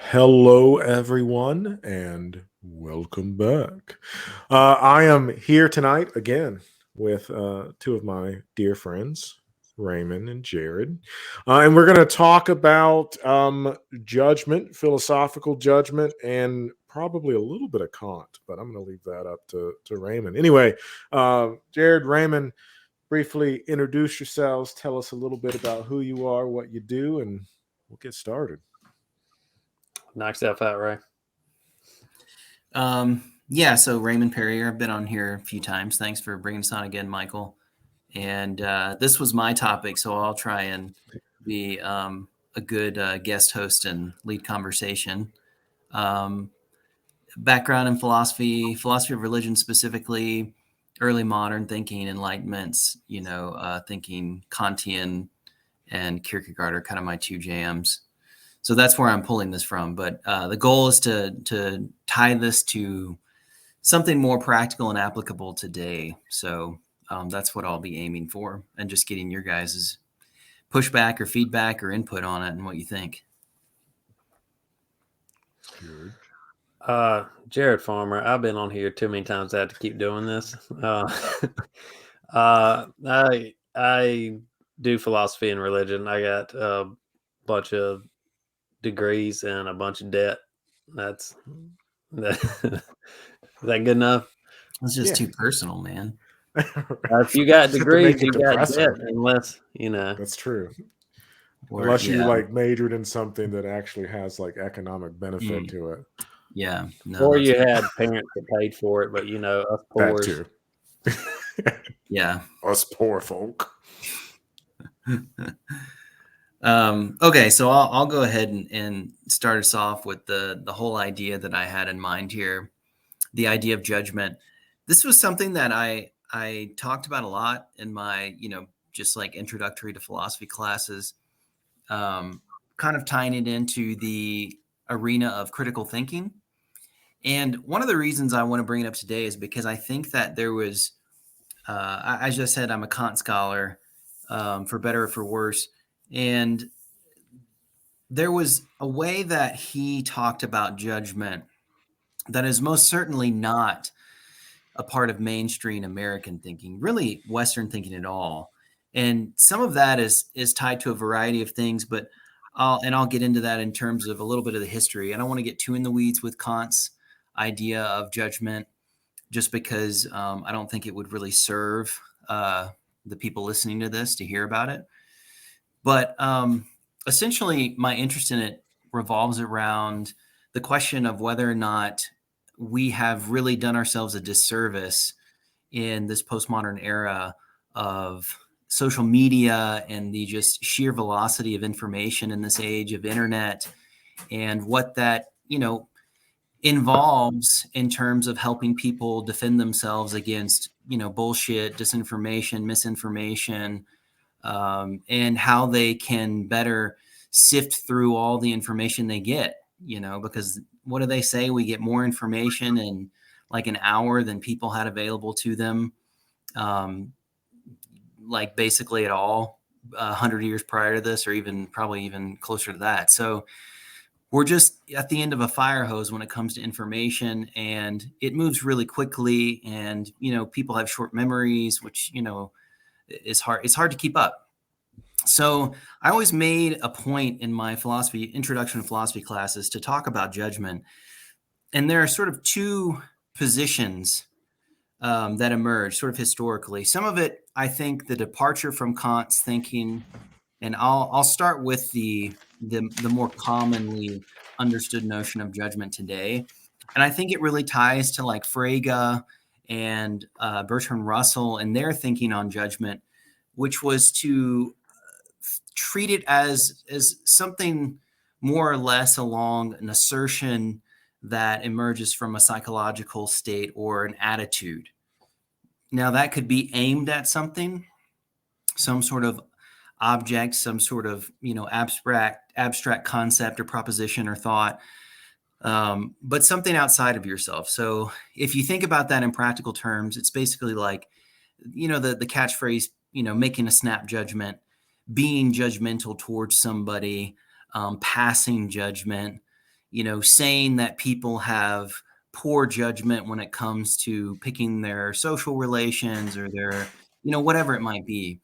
Hello, everyone, and welcome back. I am here tonight again with two of my dear friends, Raymond and Jared. And we're going to talk about judgment, philosophical judgment, and probably a little bit of Kant, but I'm going to leave that up to Raymond. Anyway, Jared, Raymond, briefly introduce yourselves, tell us a little bit about who you are, what you do, and we'll get started. Knock yourself out, Ray. So Raymond Perrier, I've been on here a few times. Thanks for bringing us on again, Michael. And this was my topic, so I'll try and be a good guest host and lead conversation. Background in philosophy of religion specifically, early modern thinking, Enlightenments, thinking Kantian and Kierkegaard are kind of my two jams. So that's where I'm pulling this from. But the goal is to tie this to something more practical and applicable today. So that's what I'll be aiming for, and just getting your guys' pushback or feedback or input on it and what you think. Jared Farmer, I've been on here too many times. I have to keep doing this. I do philosophy and religion. I got a bunch of degrees and a bunch of debt. That's that. Is that good enough? It's just too personal, man. If you got degrees, you got debt. Unless that's true. Unless you like majored in something that actually has like economic benefit to it. Yeah. No, or you had parents that paid for it, but us poor. That too. Yeah. Us poor folk. Okay, so I'll go ahead and start us off with the whole idea that I had in mind here, the idea of judgment. This was something that I talked about a lot in my, just like introductory to philosophy classes, kind of tying it into the arena of critical thinking. And one of the reasons I want to bring it up today is because I think that there was, as I said, I'm a Kant scholar, for better or for worse. And there was a way that he talked about judgment that is most certainly not a part of mainstream American thinking, really Western thinking at all. And some of that is tied to a variety of things, but I'll get into that in terms of a little bit of the history. I don't want to get too in the weeds with Kant's idea of judgment, just because I don't think it would really serve the people listening to this to hear about it. But essentially, my interest in it revolves around the question of whether or not we have really done ourselves a disservice in this postmodern era of social media and the just sheer velocity of information in this age of internet, and what that, involves in terms of helping people defend themselves against, bullshit, disinformation, misinformation, and how they can better sift through all the information they get, because what do they say? We get more information in like an hour than people had available to them, like basically at all 100 years prior to this, or even probably even closer to that. So we're just at the end of a fire hose when it comes to information, and it moves really quickly. And, people have short memories, which, is hard. It's hard to keep up. So I always made a point in my introduction to philosophy classes to talk about judgment. And there are sort of two positions that emerge sort of historically. Some of it, I think, the departure from Kant's thinking, and I'll start with the more commonly understood notion of judgment today. And I think it really ties to like Frege and Bertrand Russell and their thinking on judgment, which was to treat it as something more or less along an assertion that emerges from a psychological state or an attitude. Now, that could be aimed at something, some sort of object, some sort of, abstract concept or proposition or thought, but something outside of yourself. So if you think about that in practical terms, it's basically like, the catchphrase, making a snap judgment, being judgmental towards somebody, passing judgment, saying that people have poor judgment when it comes to picking their social relations or their, whatever it might be.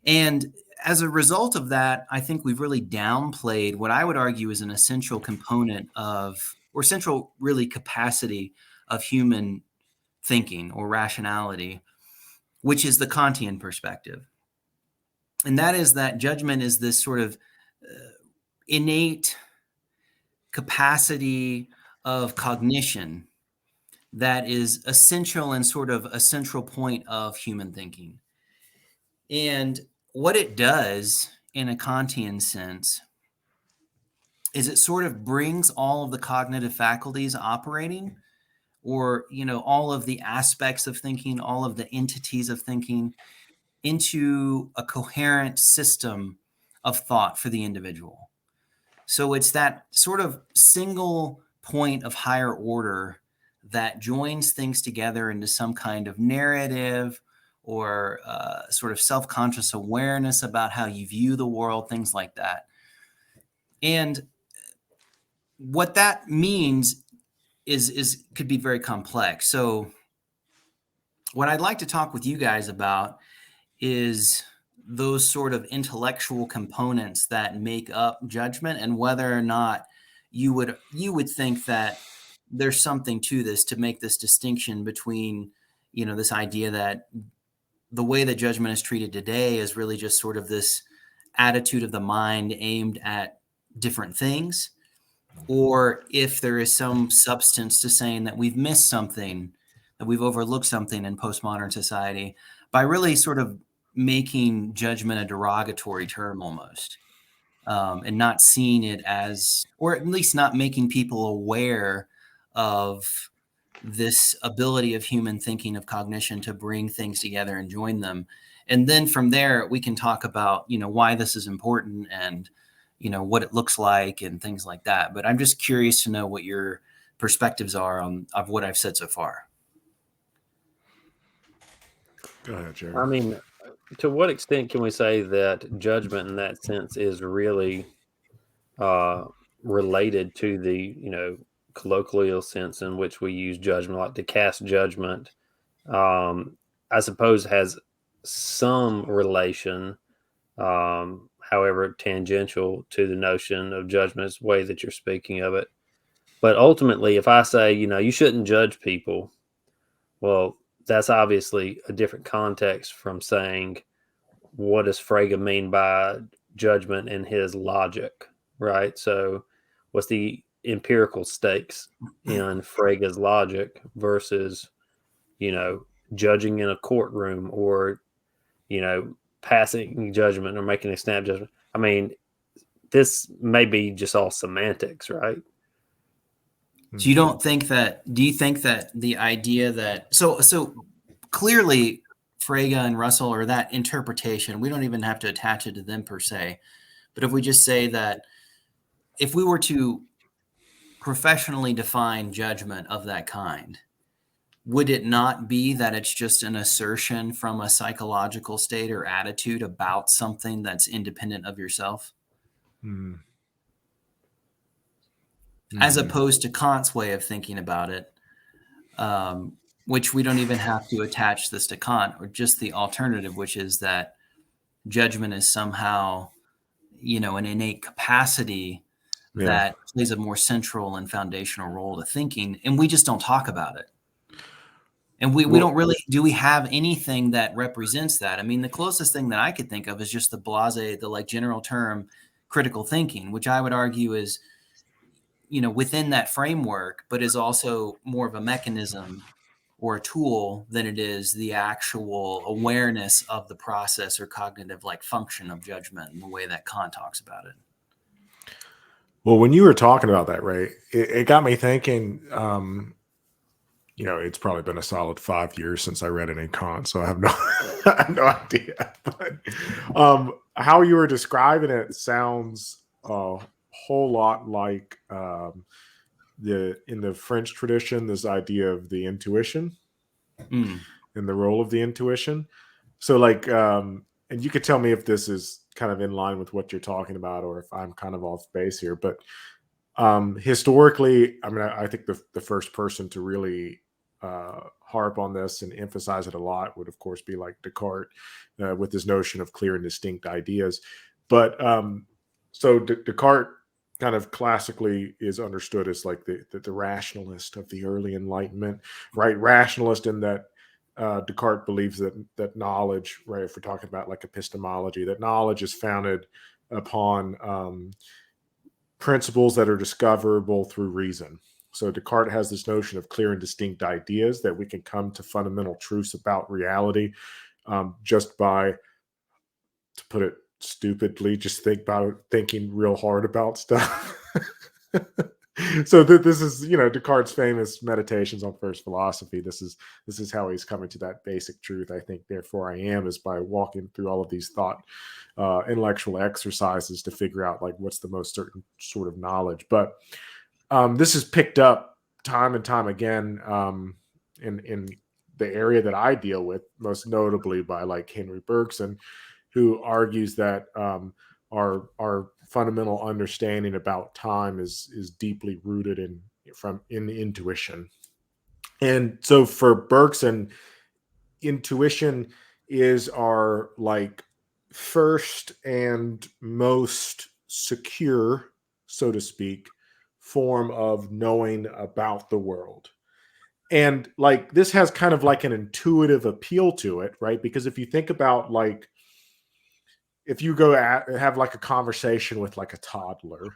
And as a result of that, I think we've really downplayed what I would argue is an essential component or central really capacity of human thinking or rationality, which is the Kantian perspective. And that is that judgment is this sort of innate capacity of cognition that is essential and sort of a central point of human thinking. And what it does in a Kantian sense is it sort of brings all of the cognitive faculties operating, or, all of the aspects of thinking, all of the entities of thinking into a coherent system of thought for the individual. So it's that sort of single point of higher order that joins things together into some kind of narrative or sort of self-conscious awareness about how you view the world, things like that. And what that means is could be very complex. So what I'd like to talk with you guys about is those sort of intellectual components that make up judgment, and whether or not you would think that there's something to this to make this distinction between, this idea that the way that judgment is treated today is really just sort of this attitude of the mind aimed at different things, or if there is some substance to saying that we've missed something, that we've overlooked something in postmodern society by really sort of making judgment a derogatory term almost, and not seeing it as, or at least not making people aware of this ability of human thinking, of cognition, to bring things together and join them. And then from there, we can talk about, why this is important and, what it looks like and things like that. But I'm just curious to know what your perspectives are of what I've said so far. Go ahead, Jerry. I mean, to what extent can we say that judgment in that sense is really related to the colloquial sense in which we use judgment, like to cast judgment? I suppose has some relation, however tangential, to the notion of judgment, way that you're speaking of it. But ultimately, if I say, you shouldn't judge people, well, that's obviously a different context from saying, what does Frege mean by judgment in his logic, right? So what's the empirical stakes in Frege's logic versus, judging in a courtroom, or, passing judgment or making a snap judgment? I mean, this may be just all semantics, right? So do you think that the idea that, so clearly Frege and Russell, or that interpretation, we don't even have to attach it to them per se, but if we just say that if we were to professionally define judgment of that kind, would it not be that it's just an assertion from a psychological state or attitude about something that's independent of yourself? Mm. As opposed to Kant's way of thinking about it, which we don't even have to attach this to Kant, or just the alternative, which is that judgment is somehow, an innate capacity that plays a more central and foundational role to thinking, and we just don't talk about it. And we don't really, do we have anything that represents that? I mean, the closest thing that I could think of is just the general term critical thinking, which I would argue is, within that framework, but is also more of a mechanism or a tool than it is the actual awareness of the process or cognitive function of judgment in the way that Kant talks about it. Well, when you were talking about that, Ray, it got me thinking, it's probably been a solid 5 years since I read any Kant, so I have no idea. But how you were describing it sounds a whole lot like in the French tradition, this idea of the intuition and the role of the intuition. So and you could tell me if this is kind of in line with what you're talking about, or if I'm kind of off base here, but Historically, I mean, I think the first person to really harp on this and emphasize it a lot would, of course, be like Descartes with his notion of clear and distinct ideas. But so Descartes kind of classically is understood as like the rationalist of the early Enlightenment, right? Rationalist in that Descartes believes that knowledge, right? If we're talking about like epistemology, that knowledge is founded upon principles that are discoverable through reason. So Descartes has this notion of clear and distinct ideas that we can come to fundamental truths about reality just by, to put it stupidly, just think about thinking real hard about stuff. So this is, Descartes' famous meditations on first philosophy. This is how he's coming to that basic truth. I think, therefore I am, is by walking through all of these thought intellectual exercises to figure out like what's the most certain sort of knowledge. But this is picked up time and time again in the area that I deal with, most notably by like Henry Bergson, who argues that our fundamental understanding about time is deeply rooted in intuition. And so for Bergson, intuition is our like first and most secure, so to speak, form of knowing about the world. And like this has kind of like an intuitive appeal to it, right? Because if you think about like if you go have like a conversation with like a toddler,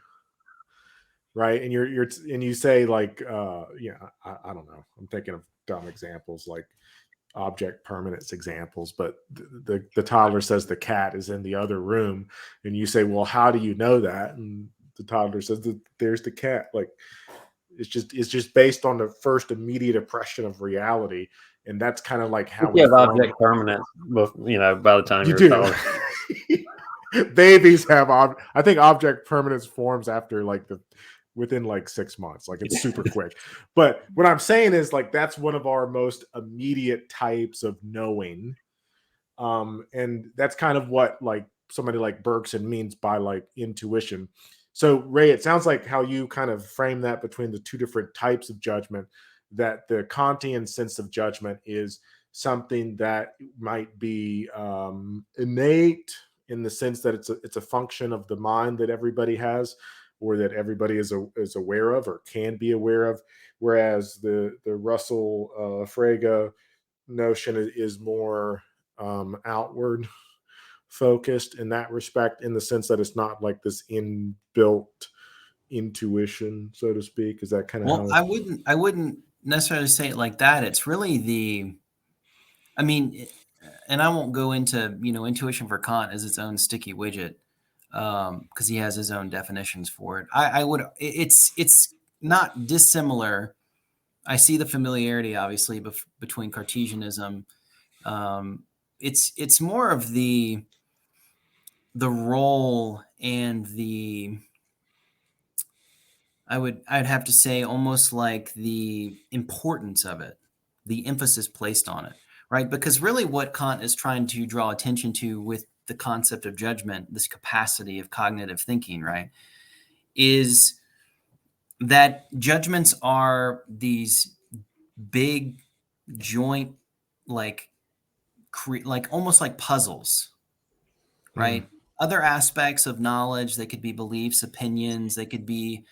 right? And and you say like I don't know, I'm thinking of dumb examples like object permanence examples, but the toddler says the cat is in the other room, and you say, well, how do you know that? And the toddler says that there's the cat. Like it's just based on the first immediate impression of reality, and that's kind of like how we have form. object permanence, by the time You you're do. told. Babies have I think object permanence forms after like within like 6 months. Like it's super quick. But what I'm saying is like that's one of our most immediate types of knowing. And that's kind of what like somebody like Bergson means by like intuition. So Ray, it sounds like how you kind of frame that between the two different types of judgment, that the Kantian sense of judgment is something that might be innate in the sense that it's a function of the mind that everybody has, or that everybody is aware of or can be aware of, whereas the Russell Frege notion is more outward focused in that respect, in the sense that it's not like this inbuilt intuition, so to speak. Is that kind of Well, how? I wouldn't necessarily say it like that. It's really I mean, and I won't go into, intuition for Kant as its own sticky widget, because he has his own definitions for it. I would, it's not dissimilar. I see the familiarity, obviously, between Cartesianism. It's more of the role and I'd have to say almost like the importance of it, the emphasis placed on it, right? Because really what Kant is trying to draw attention to with the concept of judgment, this capacity of cognitive thinking, right, is that judgments are these big joint, like almost like puzzles, right? Other aspects of knowledge, they could be beliefs, opinions, they could be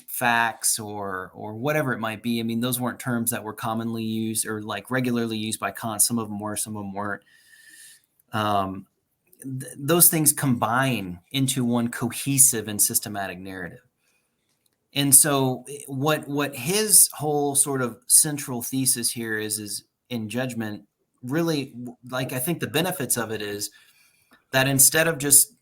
facts or whatever it might be. I mean, those weren't terms that were commonly used or like regularly used by Kant. Some of them were, some of them weren't. Those things combine into one cohesive and systematic narrative. And so what his whole sort of central thesis here is in Judgment, really, like, I think the benefits of it is that instead of just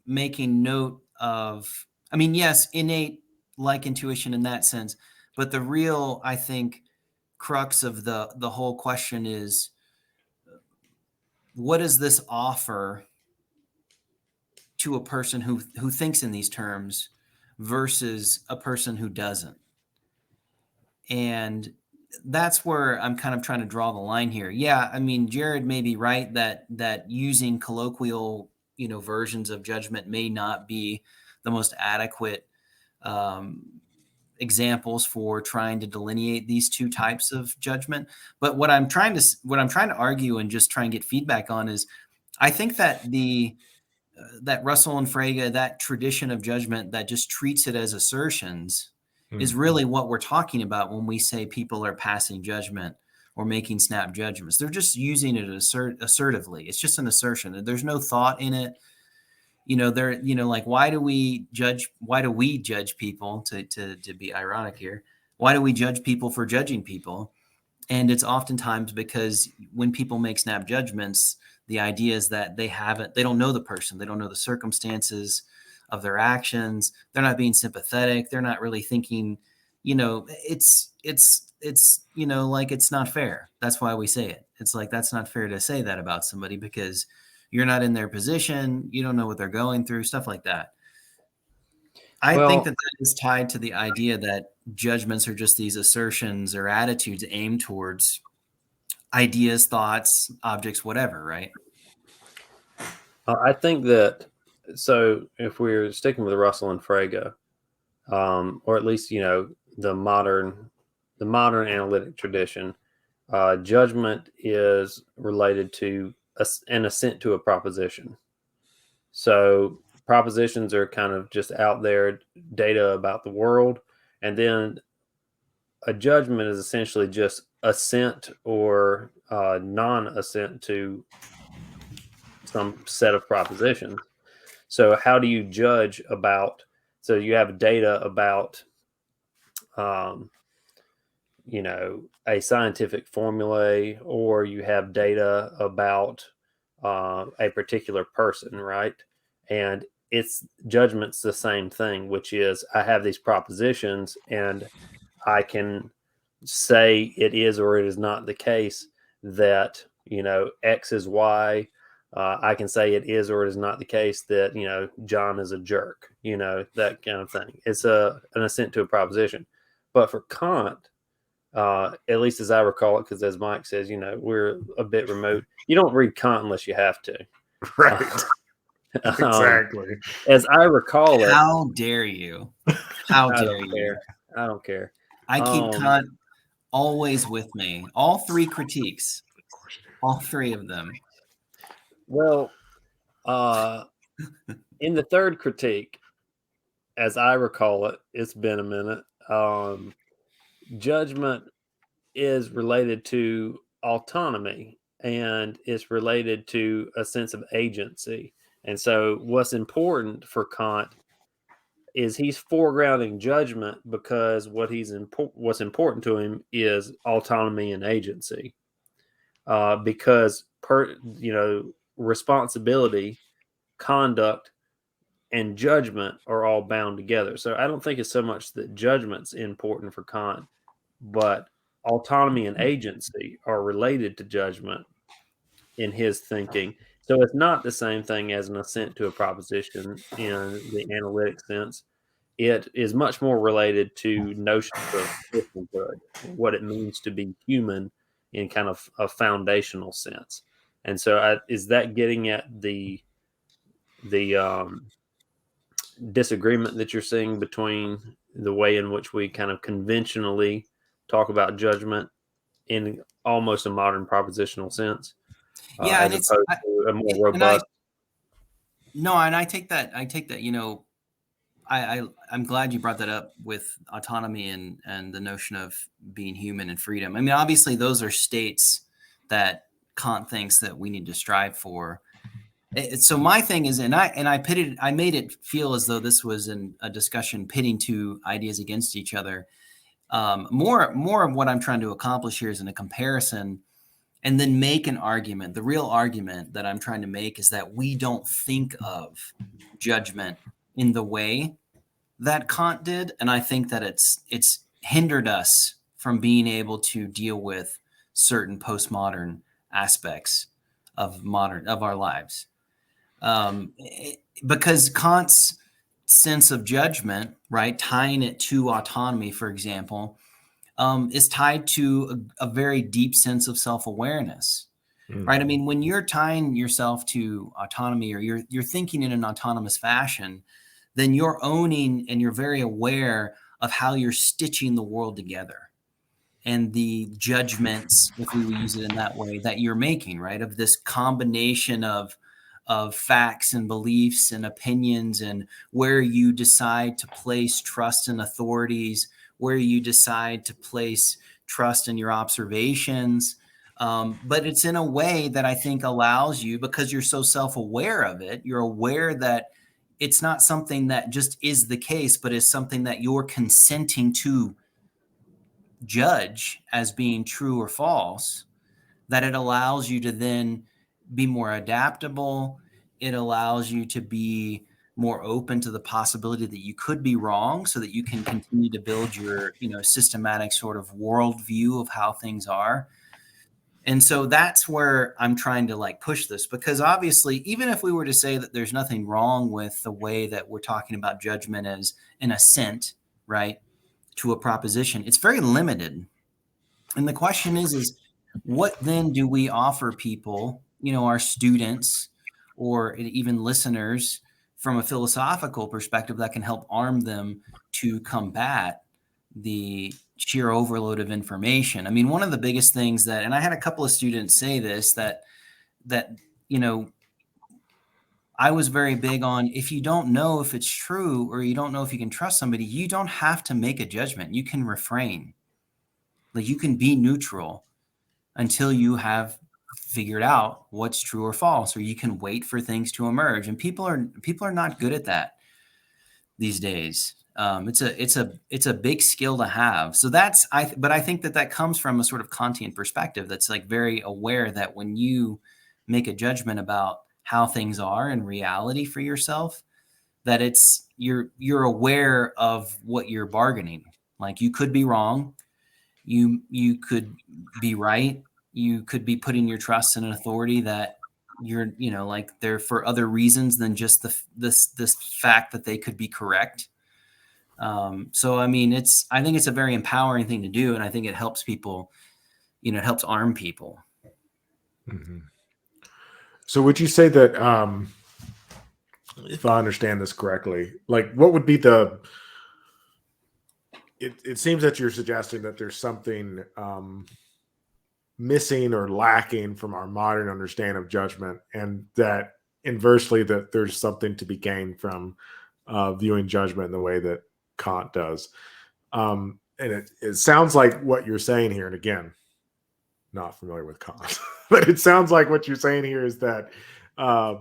making note of, I mean, yes, innate like intuition in that sense, but the real, I think, crux of the whole question is, what does this offer to a person who thinks in these terms versus a person who doesn't? And that's where I'm kind of trying to draw the line here. Yeah, I mean, Jared may be right that using colloquial, versions of judgment may not be the most adequate examples for trying to delineate these two types of judgment. But what I'm trying to argue and just try and get feedback on is, I think that that Russell and Frege, that tradition of judgment that just treats it as assertions, is really what we're talking about when we say people are passing judgment or making snap judgments. They're just using it assertively. It's just an assertion. There's no thought in it. Like, why do we judge people, to be ironic here? Why do we judge people for judging people? And it's oftentimes because when people make snap judgments, the idea is that they don't know the person. They don't know the circumstances of their actions. They're not being sympathetic. They're not really thinking, it's like, it's not fair. That's why we say it. It's like, that's not fair to say that about somebody because you're not in their position. You don't know what they're going through, stuff like that. I think that is tied to the idea that judgments are just these assertions or attitudes aimed towards ideas, thoughts, objects, whatever, right? I think that, so if we're sticking with Russell and Frege, or at least, the modern analytic tradition, judgment is related to an assent to a proposition. So propositions are kind of just out there, data about the world, and then a judgment is essentially just assent or non-assent to some set of propositions. So how do you judge about? So you have data about, a scientific formula, or you have data about a particular person, right? And it's judgment's the same thing, which is I have these propositions and I can say it is or it is not the case that, X is Y. I can say it is or it is not the case that, John is a jerk, that kind of thing. It's an assent to a proposition. But for Kant, at least as I recall it, because as Mike says, we're a bit remote. You don't read Kant unless you have to. Right. Exactly. As I recall it. How dare you? How dare you? I don't care. I keep Kant always with me. All three critiques. All three of them. Well, in the third critique, as I recall it, it's been a minute. Judgment is related to autonomy and it's related to a sense of agency. And so what's important for Kant is he's foregrounding judgment because what's important to him is autonomy and agency. Because responsibility, conduct, and judgment are all bound together. So I don't think it's so much that judgment's important for Kant, but autonomy and agency are related to judgment in his thinking. So it's not the same thing as an assent to a proposition in the analytic sense. It is much more related to notions of personhood, what it means to be human in kind of a foundational sense. And so is that getting at the disagreement that you're seeing between the way in which we kind of conventionally talk about judgment in almost a modern propositional sense, as opposed to a more robust? I take that. I'm glad you brought that up with autonomy and the notion of being human and freedom. I mean, obviously, those are states that Kant thinks that we need to strive for. So my thing is, and I made it feel as though this was a discussion pitting two ideas against each other. More of what I'm trying to accomplish here is in a comparison, and then make an argument. The real argument that I'm trying to make is that we don't think of judgment in the way that Kant did, and I think that it's hindered us from being able to deal with certain postmodern aspects of our lives. Because Kant's sense of judgment, right, tying it to autonomy, for example, is tied to a very deep sense of self-awareness, right? I mean, when you're tying yourself to autonomy or you're thinking in an autonomous fashion, then you're owning and you're very aware of how you're stitching the world together and the judgments, if we use it in that way, that you're making, right? Of this combination of facts and beliefs and opinions, and where you decide to place trust in authorities, where you decide to place trust in your observations. But it's in a way that I think allows you, because you're so self-aware of it, you're aware that it's not something that just is the case, but is something that you're consenting to judge as being true or false, that it allows you to then be more adaptable. It allows you to be more open to the possibility that you could be wrong, so that you can continue to build your, systematic sort of worldview of how things are. And so that's where I'm trying to like push this, because obviously, even if we were to say that there's nothing wrong with the way that we're talking about judgment as an assent, right, to a proposition, it's very limited. And the question is what then do we offer people, our students or even listeners, from a philosophical perspective that can help arm them to combat the sheer overload of information? I mean, one of the biggest things that, and I had a couple of students say this, that I was very big on, if you don't know if it's true or you don't know if you can trust somebody, you don't have to make a judgment. You can refrain. Like, you can be neutral until you have figured out what's true or false, or you can wait for things to emerge. And people are not good at that these days. It's a big skill to have. So but I think that comes from a sort of Kantian perspective that's like very aware that when you make a judgment about how things are in reality for yourself, that you're aware of what you're bargaining. Like, you could be wrong. You could be right. You could be putting your trust in an authority that you're, like, they're for other reasons than just this fact that they could be correct. So, I mean, I think it's a very empowering thing to do. And I think it helps people, it helps arm people. Mm-hmm. So would you say that, if I understand this correctly, like, what would be it seems that you're suggesting that there's something missing or lacking from our modern understanding of judgment, and that inversely that there's something to be gained from viewing judgment in the way that Kant does. And it sounds like what you're saying here, and again, not familiar with Kant, but it sounds like what you're saying here is that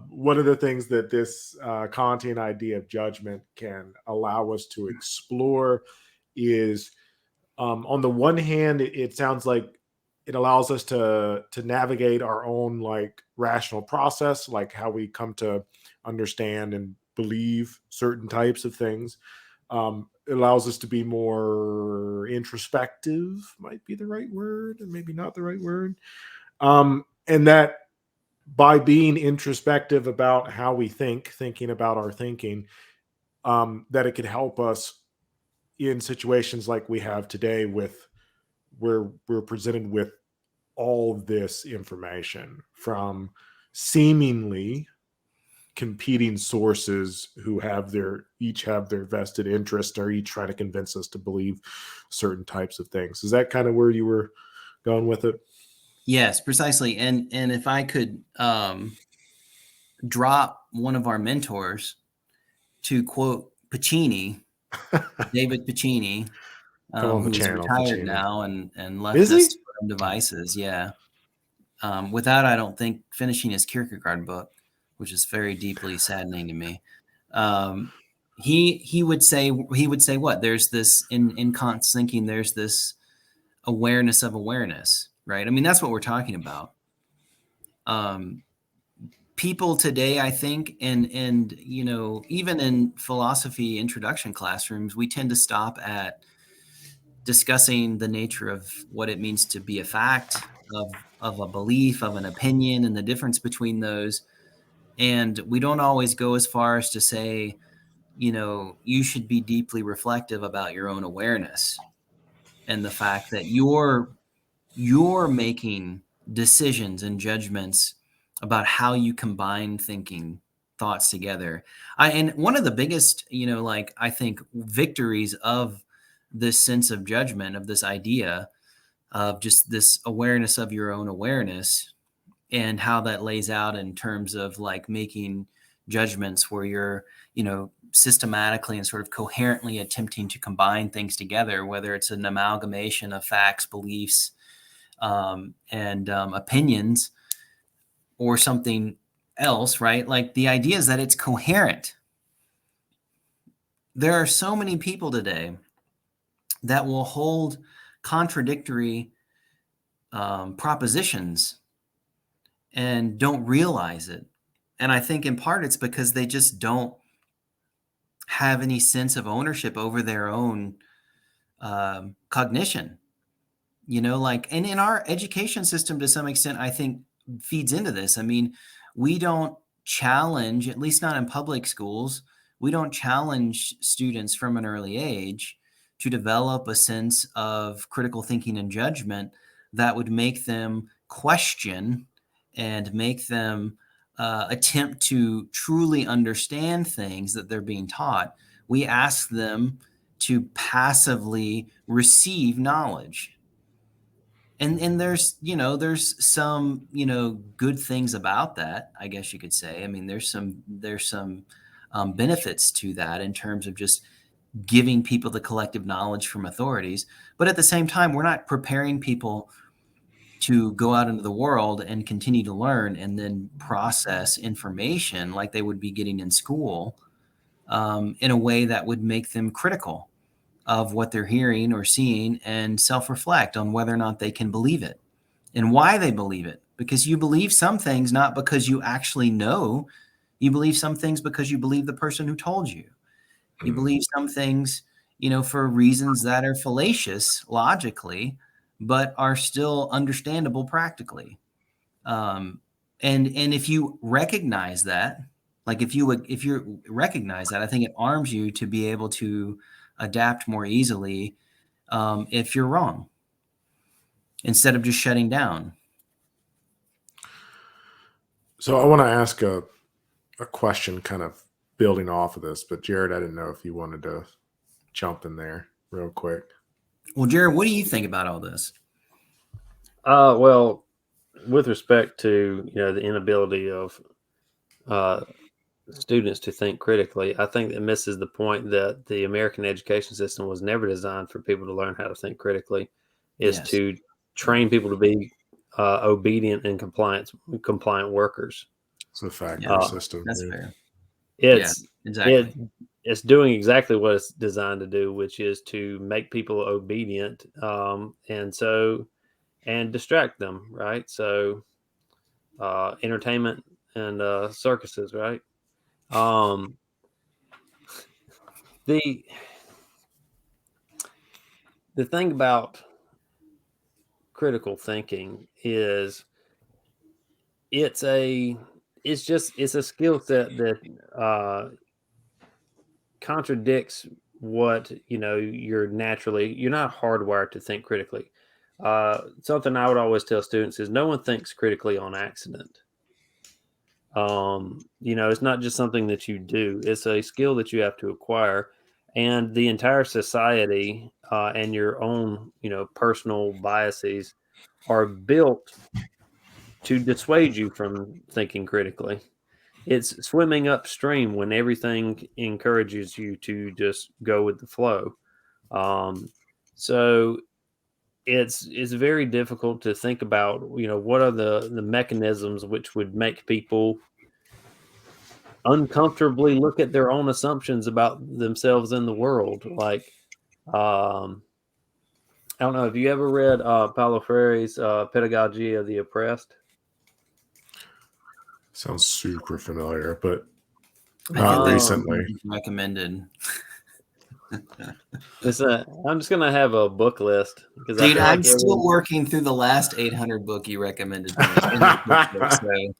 one of the things that this Kantian idea of judgment can allow us to explore is, on the one hand, it sounds like it allows us to navigate our own like rational process, like how we come to understand and believe certain types of things. It allows us to be more introspective, might be the right word, and maybe not the right word. And that by being introspective about how we thinking about our thinking, that it could help us in situations like we have today, where we're presented with all this information from seemingly competing sources who each have their vested interest, or each try to convince us to believe certain types of things. Is that kind of where you were going with it? Yes, precisely. And if I could drop one of our mentors to quote Pacini, David Pacini, Come on the who is channel, retired Pacini. now and left Is us he? to our own devices. Yeah. Without, I don't think, finishing his Kierkegaard book, which is very deeply saddening to me. He would say what? There's this in Kant's thinking, there's this awareness of awareness, right? I mean, that's what we're talking about. People today, I think, and even in philosophy introduction classrooms, we tend to stop at discussing the nature of what it means to be a fact, of a belief, of an opinion, and the difference between those. And we don't always go as far as to say, you should be deeply reflective about your own awareness and the fact that you're making decisions and judgments about how you combine thinking thoughts together. And one of the biggest, like I think victories of this sense of judgment, of this idea of just this awareness of your own awareness, and how that lays out in terms of like making judgments where you're, systematically and sort of coherently attempting to combine things together, whether it's an amalgamation of facts, beliefs, and opinions, or something else, right? Like the idea is that it's coherent. There are so many people today that will hold contradictory propositions and don't realize it. And I think in part it's because they just don't have any sense of ownership over their own cognition. And in our education system, to some extent, I think feeds into this. I mean, we don't challenge, at least not in public schools, we don't challenge students from an early age to develop a sense of critical thinking and judgment that would make them question and make them attempt to truly understand things that they're being taught. We ask them to passively receive knowledge. And there's some, good things about that, I guess you could say. I mean, there's some benefits to that in terms of just giving people the collective knowledge from authorities. But at the same time, we're not preparing people to go out into the world and continue to learn and then process information like they would be getting in school, in a way that would make them critical of what they're hearing or seeing and self-reflect on whether or not they can believe it and why they believe it. Because you believe some things not because you actually know. You believe some things because you believe the person who told you. You believe some things, for reasons that are fallacious logically, but are still understandable practically. And if you recognize that, like if you recognize that, I think it arms you to be able to adapt more easily if you're wrong, instead of just shutting down. So I want to ask a question kind of building off of this, but Jared, I didn't know if you wanted to jump in there real quick. Well, Jared, what do you think about all this? Well, with respect to the inability of students to think critically, I think it misses the point that the American education system was never designed for people to learn how to think critically. It's to train people to be obedient and compliant workers. It's a factory system. That's fair. Exactly. It's doing exactly what it's designed to do, which is to make people obedient, and distract them, right? So, entertainment and circuses, right? The thing about critical thinking is it's a skill set that contradicts what you're not hardwired to think critically. Something I would always tell students is no one thinks critically on accident. It's not just something that you do. It's a skill that you have to acquire, and the entire society and your own, personal biases are built to dissuade you from thinking critically. It's swimming upstream when everything encourages you to just go with the flow. So it's very difficult to think about, what are the mechanisms which would make people uncomfortably look at their own assumptions about themselves in the world. Like, I don't know. Have you ever read Paulo Freire's Pedagogy of the Oppressed? Sounds super familiar, but I not think recently. Recommended. I'm just gonna have a book list because Dude, I'm still working through the last 800 book you recommended to me.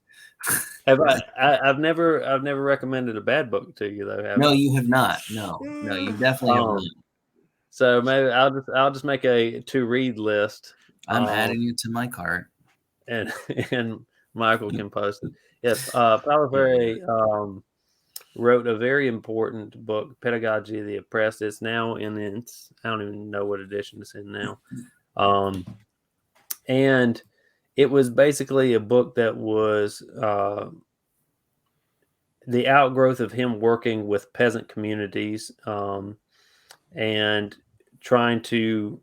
I've never recommended a bad book to you though. No, you have not. No, you definitely have not. So maybe I'll just make a to read list. I'm adding it to my cart, and Michael can post it. Yes, Paulo Freire wrote a very important book, Pedagogy of the Oppressed. It's now I don't even know what edition it's in now. And it was basically a book that was the outgrowth of him working with peasant communities and trying to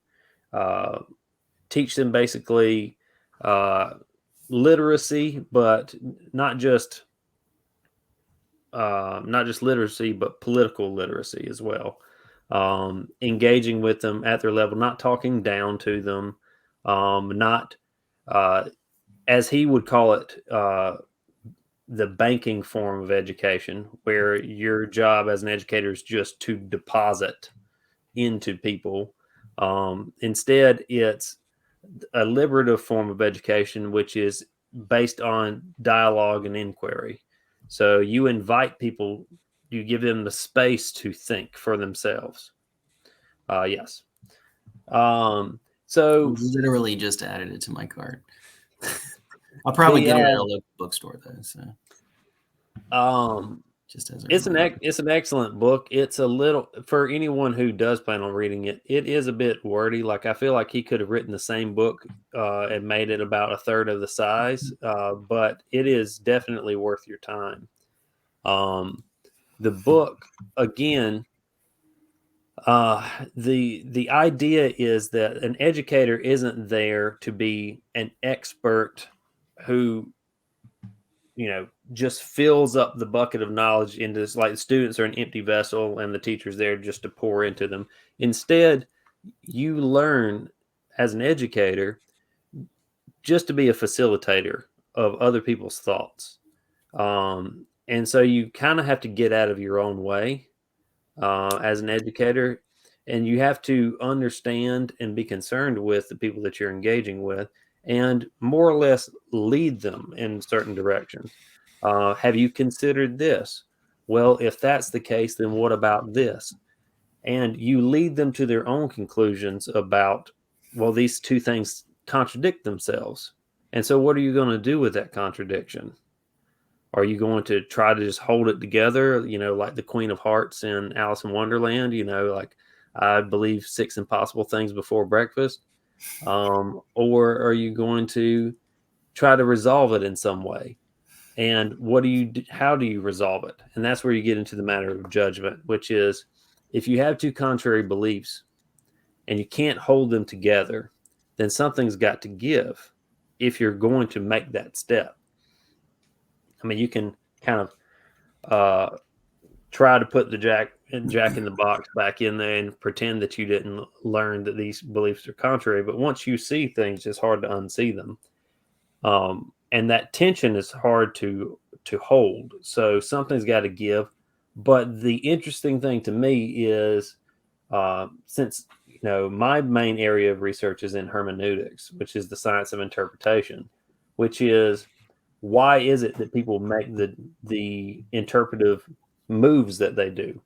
teach them basically literacy, but not just literacy, but political literacy as well. Engaging with them at their level, not talking down to them, not as he would call it, the banking form of education, where your job as an educator is just to deposit into people. Instead, it's a liberative form of education, which is based on dialogue and inquiry. So you invite people, you give them the space to think for themselves. Yes. So literally just added it to my cart. I'll probably get it at a local bookstore though. So, just as it's an excellent book. It's a little, for anyone who does plan on reading it, it is a bit wordy. Like, I feel like he could have written the same book and made it about a third of the size, but it is definitely worth your time. The book, again, the idea is that an educator isn't there to be an expert who, just fills up the bucket of knowledge into this, like the students are an empty vessel and the teacher's there just to pour into them. Instead, you learn as an educator just to be a facilitator of other people's thoughts. And so you kind of have to get out of your own way as an educator, and you have to understand and be concerned with the people that you're engaging with and more or less lead them in certain directions. Have you considered this? Well, if that's the case, then what about this? And you lead them to their own conclusions about, well, these two things contradict themselves. And so what are you going to do with that contradiction? Are you going to try to just hold it together, like the Queen of Hearts in Alice in Wonderland, like I believe 6 impossible things before breakfast? Or are you going to try to resolve it in some way? And how do you resolve it? And that's where you get into the matter of judgment, which is, if you have two contrary beliefs and you can't hold them together, then something's got to give if you're going to make that step. I mean, you can kind of try to put the Jack in the box back in there and pretend that you didn't learn that these beliefs are contrary. But once you see things, it's hard to unsee them. And that tension is hard to hold. So something's got to give. But the interesting thing to me is, since my main area of research is in hermeneutics, which is the science of interpretation, which is, why is it that people make the interpretive moves that they do?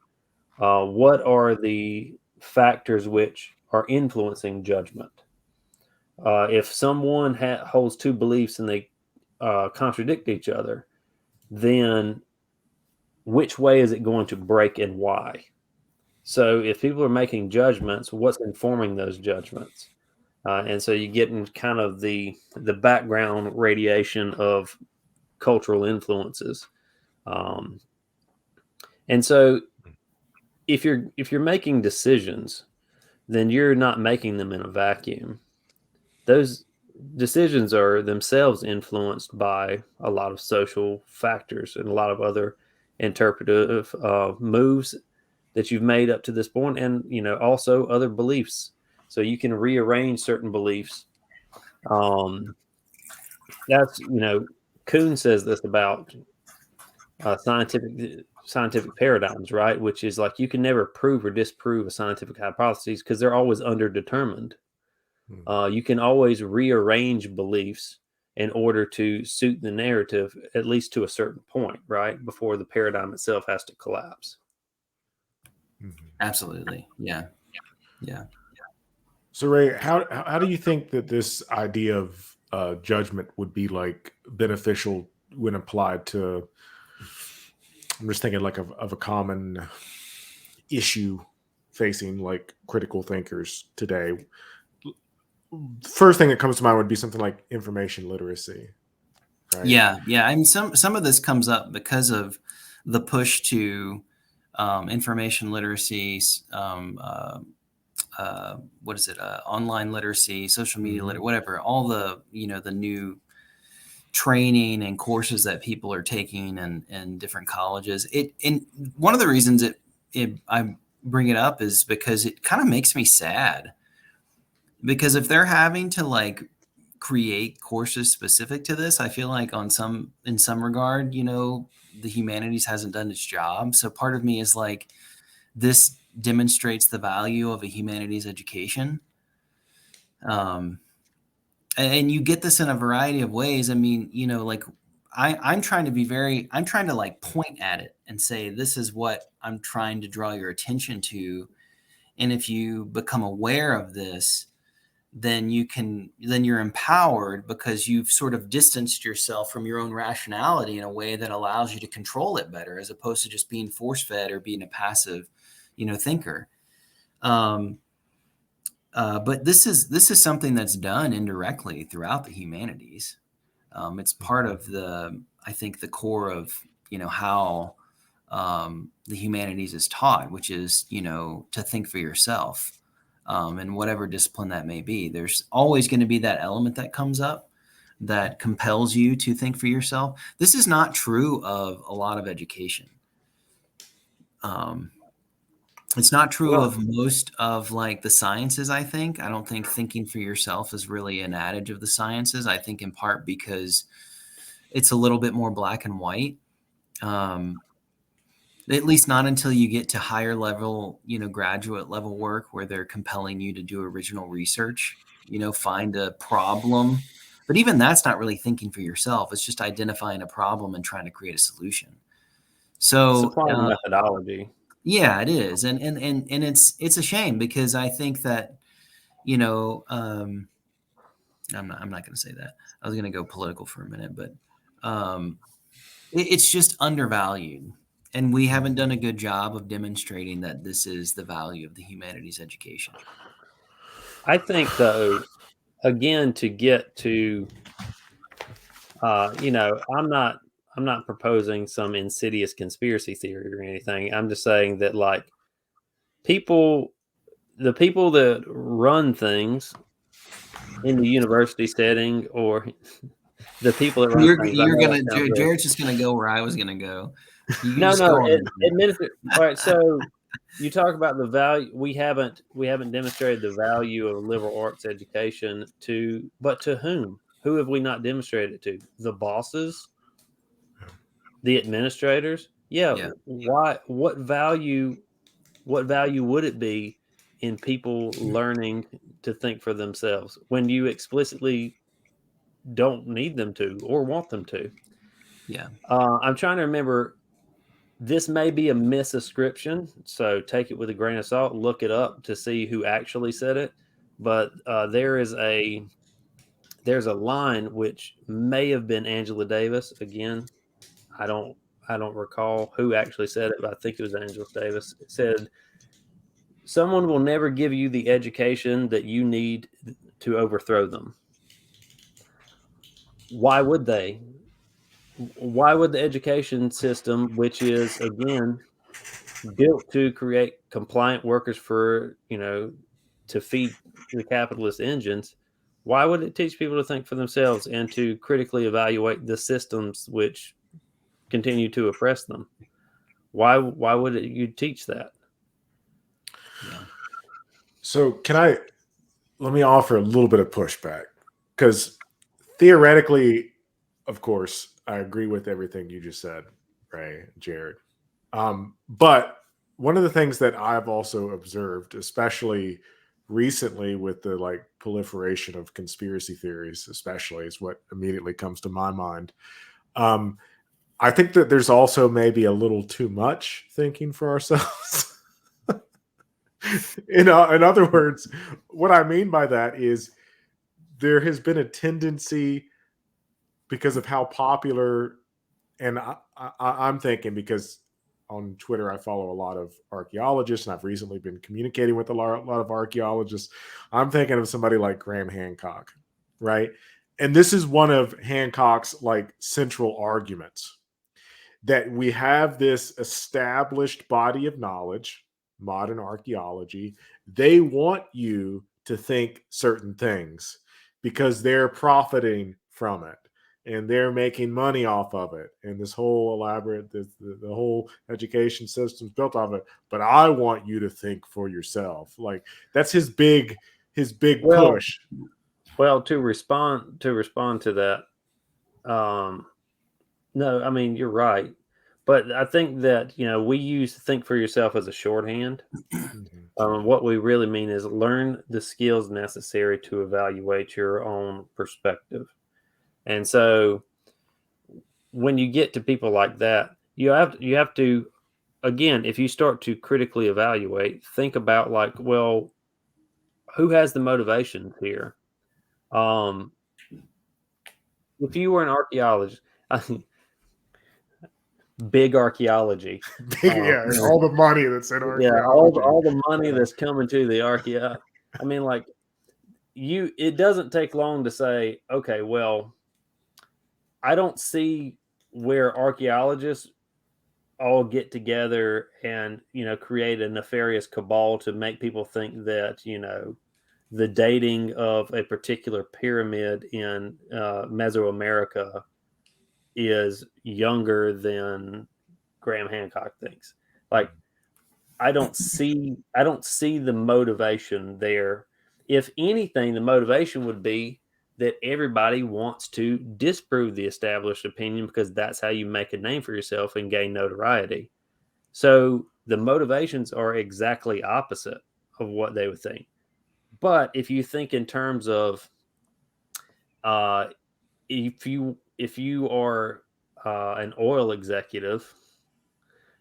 What are the factors which are influencing judgment? If someone holds two beliefs and they contradict each other, then which way is it going to break and why? So if people are making judgments, what's informing those judgments? And so you get in kind of the background radiation of cultural influences. And so if you're making decisions, then you're not making them in a vacuum. Those decisions are themselves influenced by a lot of social factors and a lot of other interpretive moves that you've made up to this point, and also other beliefs. So you can rearrange certain beliefs. That's Kuhn says this about scientific paradigms, right? Which is like, you can never prove or disprove a scientific hypothesis because they're always underdetermined. You can always rearrange beliefs in order to suit the narrative, at least to a certain point, right? Before the paradigm itself has to collapse. Absolutely. Yeah. So Ray, how do you think that this idea of judgment would be like beneficial when applied to I'm just thinking like of a common issue facing like critical thinkers today. First thing that comes to mind would be something like information literacy, right? Yeah. I mean, some of this comes up because of the push to information literacy, what is it? Online literacy, social media literacy, whatever. All the the new training and courses that people are taking in different colleges. And one of the reasons I bring it up is because it kind of makes me sad. Because if they're having to like create courses specific to this, I feel like in some regard, the humanities hasn't done its job. So part of me is like, this demonstrates the value of a humanities education. And you get this in a variety of ways. I mean, like I'm trying to like point at it and say, this is what I'm trying to draw your attention to. And if you become aware of this, then you're empowered because you've sort of distanced yourself from your own rationality in a way that allows you to control it better, as opposed to just being force-fed or being a passive, thinker. But this is something that's done indirectly throughout the humanities. It's part of I think the core of, how the humanities is taught, which is, to think for yourself. And whatever discipline that may be, there's always going to be that element that comes up that compels you to think for yourself. This is not true of a lot of education. It's not true of most of like the sciences, I think. I don't think thinking for yourself is really an adage of the sciences. I think in part because it's a little bit more black and white. At least not until you get to higher level, graduate level work where they're compelling you to do original research, find a problem. But even that's not really thinking for yourself. It's just identifying a problem and trying to create a solution. So supplying methodology. Yeah, it is. And it's a shame because I think that, I'm not going to say that. I was going to go political for a minute, but it's just undervalued. And we haven't done a good job of demonstrating that this is the value of the humanities education. I think, though, again, to get to, I'm not proposing some insidious conspiracy theory or anything. I'm just saying that, like, the people that run things in the university setting, or the people that run things, Jared's just gonna go where I was gonna go. No. All right, so you talk about the value. We haven't demonstrated the value of liberal arts education but to whom? Who have we not demonstrated it to? The bosses, the administrators. Yeah. Why? What value would it be in people learning to think for themselves when you explicitly don't need them to or want them to? Yeah. I'm trying to remember. This may be a misascription, so take it with a grain of salt. Look it up to see who actually said it. But there's a line which may have been Angela Davis. Again, I don't recall who actually said it, but I think it was Angela Davis. It said, "Someone will never give you the education that you need to overthrow them." Why would they? Why would the education system, which is again built to create compliant workers to feed the capitalist engines, why would it teach people to think for themselves and to critically evaluate the systems which continue to oppress them? Why would you teach that? Yeah. So let me offer a little bit of pushback, because theoretically, of course, I agree with everything you just said, Ray, Jared. But one of the things that I've also observed, especially recently with the like proliferation of conspiracy theories, especially, is what immediately comes to my mind. I think that there's also maybe a little too much thinking for ourselves. In other words, what I mean by that is there has been a tendency, because of how popular, and I'm thinking because on Twitter, I follow a lot of archaeologists, and I've recently been communicating with a lot of archaeologists. I'm thinking of somebody like Graham Hancock, right? And this is one of Hancock's like central arguments, that we have this established body of knowledge, modern archaeology. They want you to think certain things because they're profiting from it and they're making money off of it. And this whole elaborate, the whole education system's built off it. But I want you to think for yourself. Like that's his big push. Well, to respond to that, no, I mean you're right, but I think that we use think for yourself as a shorthand. What we really mean is learn the skills necessary to evaluate your own perspective. And so when you get to people like that, you have to, again, if you start to critically evaluate, think about like, well, who has the motivations here? If you were an archaeologist, big archaeology, all the money that's in archaeology. Yeah, all the money that's coming to the archaeology. I mean, like it doesn't take long to say, okay, well, I don't see where archaeologists all get together and create a nefarious cabal to make people think that the dating of a particular pyramid in Mesoamerica is younger than Graham Hancock thinks. Like, I don't see the motivation there. If anything, the motivation would be that everybody wants to disprove the established opinion because that's how you make a name for yourself and gain notoriety. So the motivations are exactly opposite of what they would think. But if you think in terms of if you are an oil executive,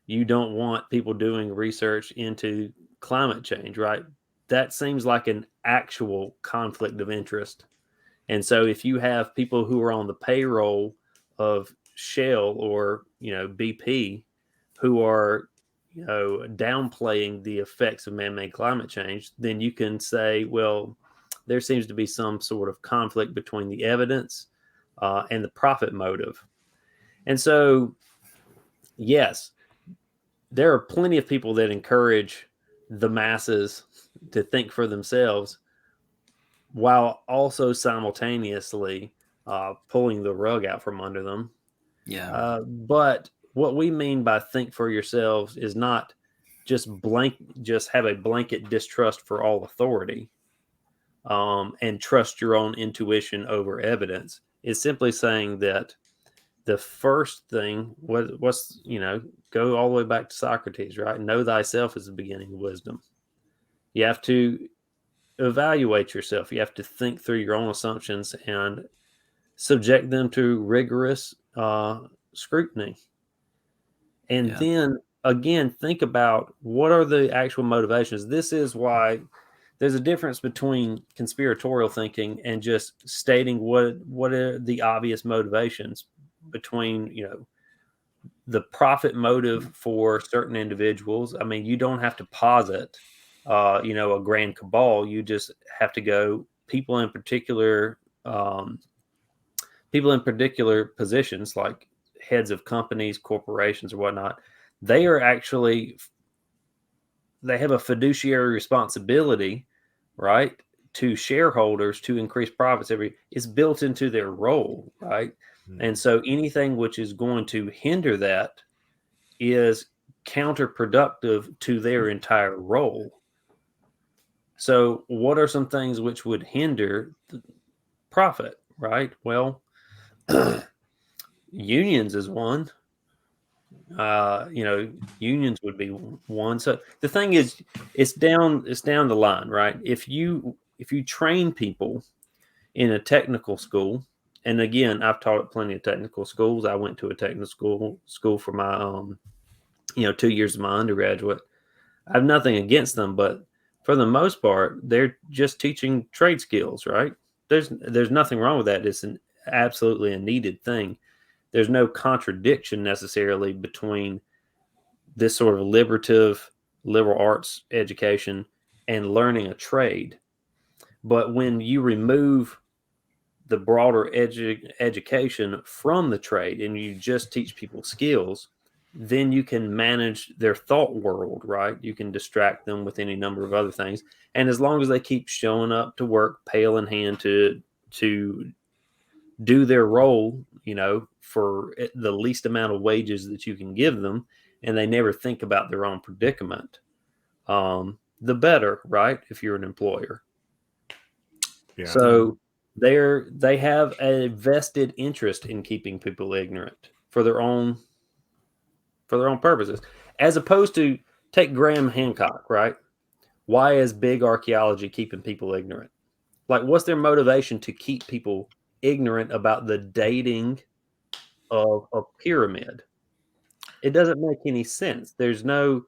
you don't want people doing research into climate change, right? That seems like an actual conflict of interest. And so if you have people who are on the payroll of Shell or BP who are downplaying the effects of man-made climate change, then you can say, well, there seems to be some sort of conflict between the evidence and the profit motive. And so, yes, there are plenty of people that encourage the masses to think for themselves while also simultaneously pulling the rug out from under them. Yeah. But what we mean by think for yourselves is not just have a blanket distrust for all authority and trust your own intuition over evidence. It's simply saying that the first thing what's go all the way back to Socrates, right? Know thyself is the beginning of wisdom. You have to evaluate yourself. You have to think through your own assumptions and subject them to rigorous scrutiny. And then again, think about what are the actual motivations. This is why there's a difference between conspiratorial thinking and just stating what are the obvious motivations between the profit motive for certain individuals. I mean, you don't have to posit a grand cabal. You just have to go people in particular positions like heads of companies, corporations, or whatnot. They have a fiduciary responsibility, right, to shareholders to increase profits. It's built into their role, right? And so anything which is going to hinder that is counterproductive to their entire role. So what are some things which would hinder the profit, right? Well, unions is one. Unions would be one. So the thing is, it's down the line, right? If you train people in a technical school, and again, I've taught at plenty of technical schools. I went to a technical school for my 2 years of my undergraduate. I have nothing against them, but for the most part, they're just teaching trade skills, right? There's nothing wrong with that. It's absolutely a needed thing. There's no contradiction necessarily between this sort of liberal arts education and learning a trade. But when you remove the broader education from the trade and you just teach people skills, then you can manage their thought world, right? You can distract them with any number of other things. And as long as they keep showing up to work, pail in hand, to do their role, for the least amount of wages that you can give them, and they never think about their own predicament, the better, right? If you're an employer. Yeah. So they have a vested interest in keeping people ignorant for their own purposes, as opposed to take Graham Hancock, right? Why is big archaeology keeping people ignorant? Like, what's their motivation to keep people ignorant about the dating of a pyramid? It doesn't make any sense. There's nothing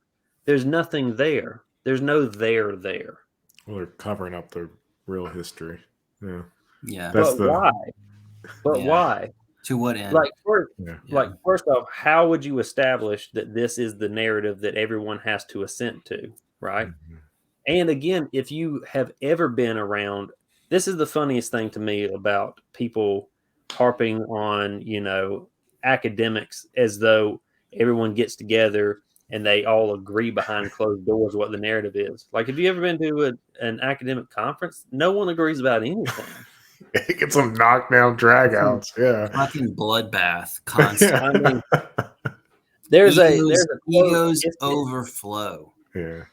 there. There's no there. Well, they're covering up the real history. Yeah. Yeah. That's But why? But Yeah. why? To what end? Like, Yeah. first off, how would you establish that this is the narrative that everyone has to assent to, right? Mhm. And again, if you have ever been around, this is the funniest thing to me about people harping on, academics, as though everyone gets together and they all agree behind closed doors what the narrative is. Like, have you ever been to an academic conference? No one agrees about anything. Get some knockdown dragouts. Yeah. Fucking bloodbath, constant. I mean, there's a quote, egos overflow. Yeah.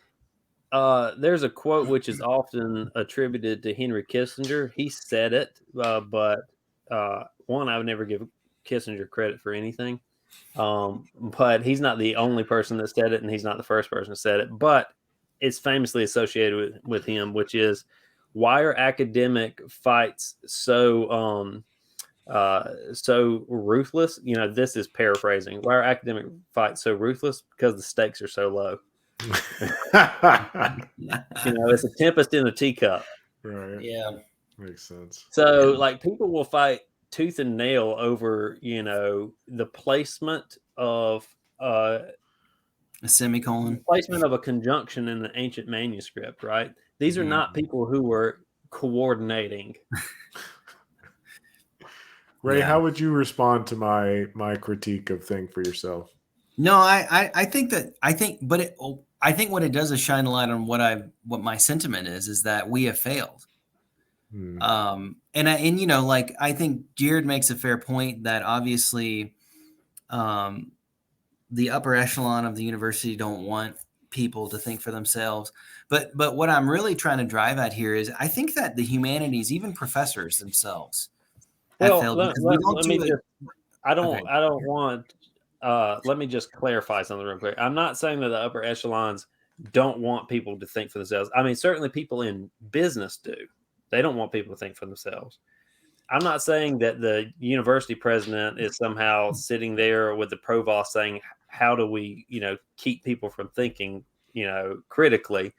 There's a quote which is often attributed to Henry Kissinger. He said it, but one, I would never give Kissinger credit for anything. But he's not the only person that said it, and he's not the first person that said it. But it's famously associated with him, which is, why are academic fights so ruthless? This is paraphrasing. Why are academic fights so ruthless? Because the stakes are so low. It's a tempest in a teacup. Right. Yeah. Makes sense. So, like, people will fight tooth and nail over, the placement of A semicolon. placement of a conjunction in the ancient manuscript, right? These are not people who were coordinating. Ray, Yeah. how would you respond to my critique of Think for Yourself? No, I think what it does is shine a light on what my sentiment is that we have failed. I think Jared makes a fair point that obviously, the upper echelon of the university don't want people to think for themselves. But what I'm really trying to drive at here is I think that the humanities, even professors themselves, have failed because we don't do it. Let me just clarify something real quick. I'm not saying that the upper echelons don't want people to think for themselves. I mean, certainly people in business do. They don't want people to think for themselves. I'm not saying that the university president is somehow sitting there with the provost saying, how do we, keep people from thinking, critically?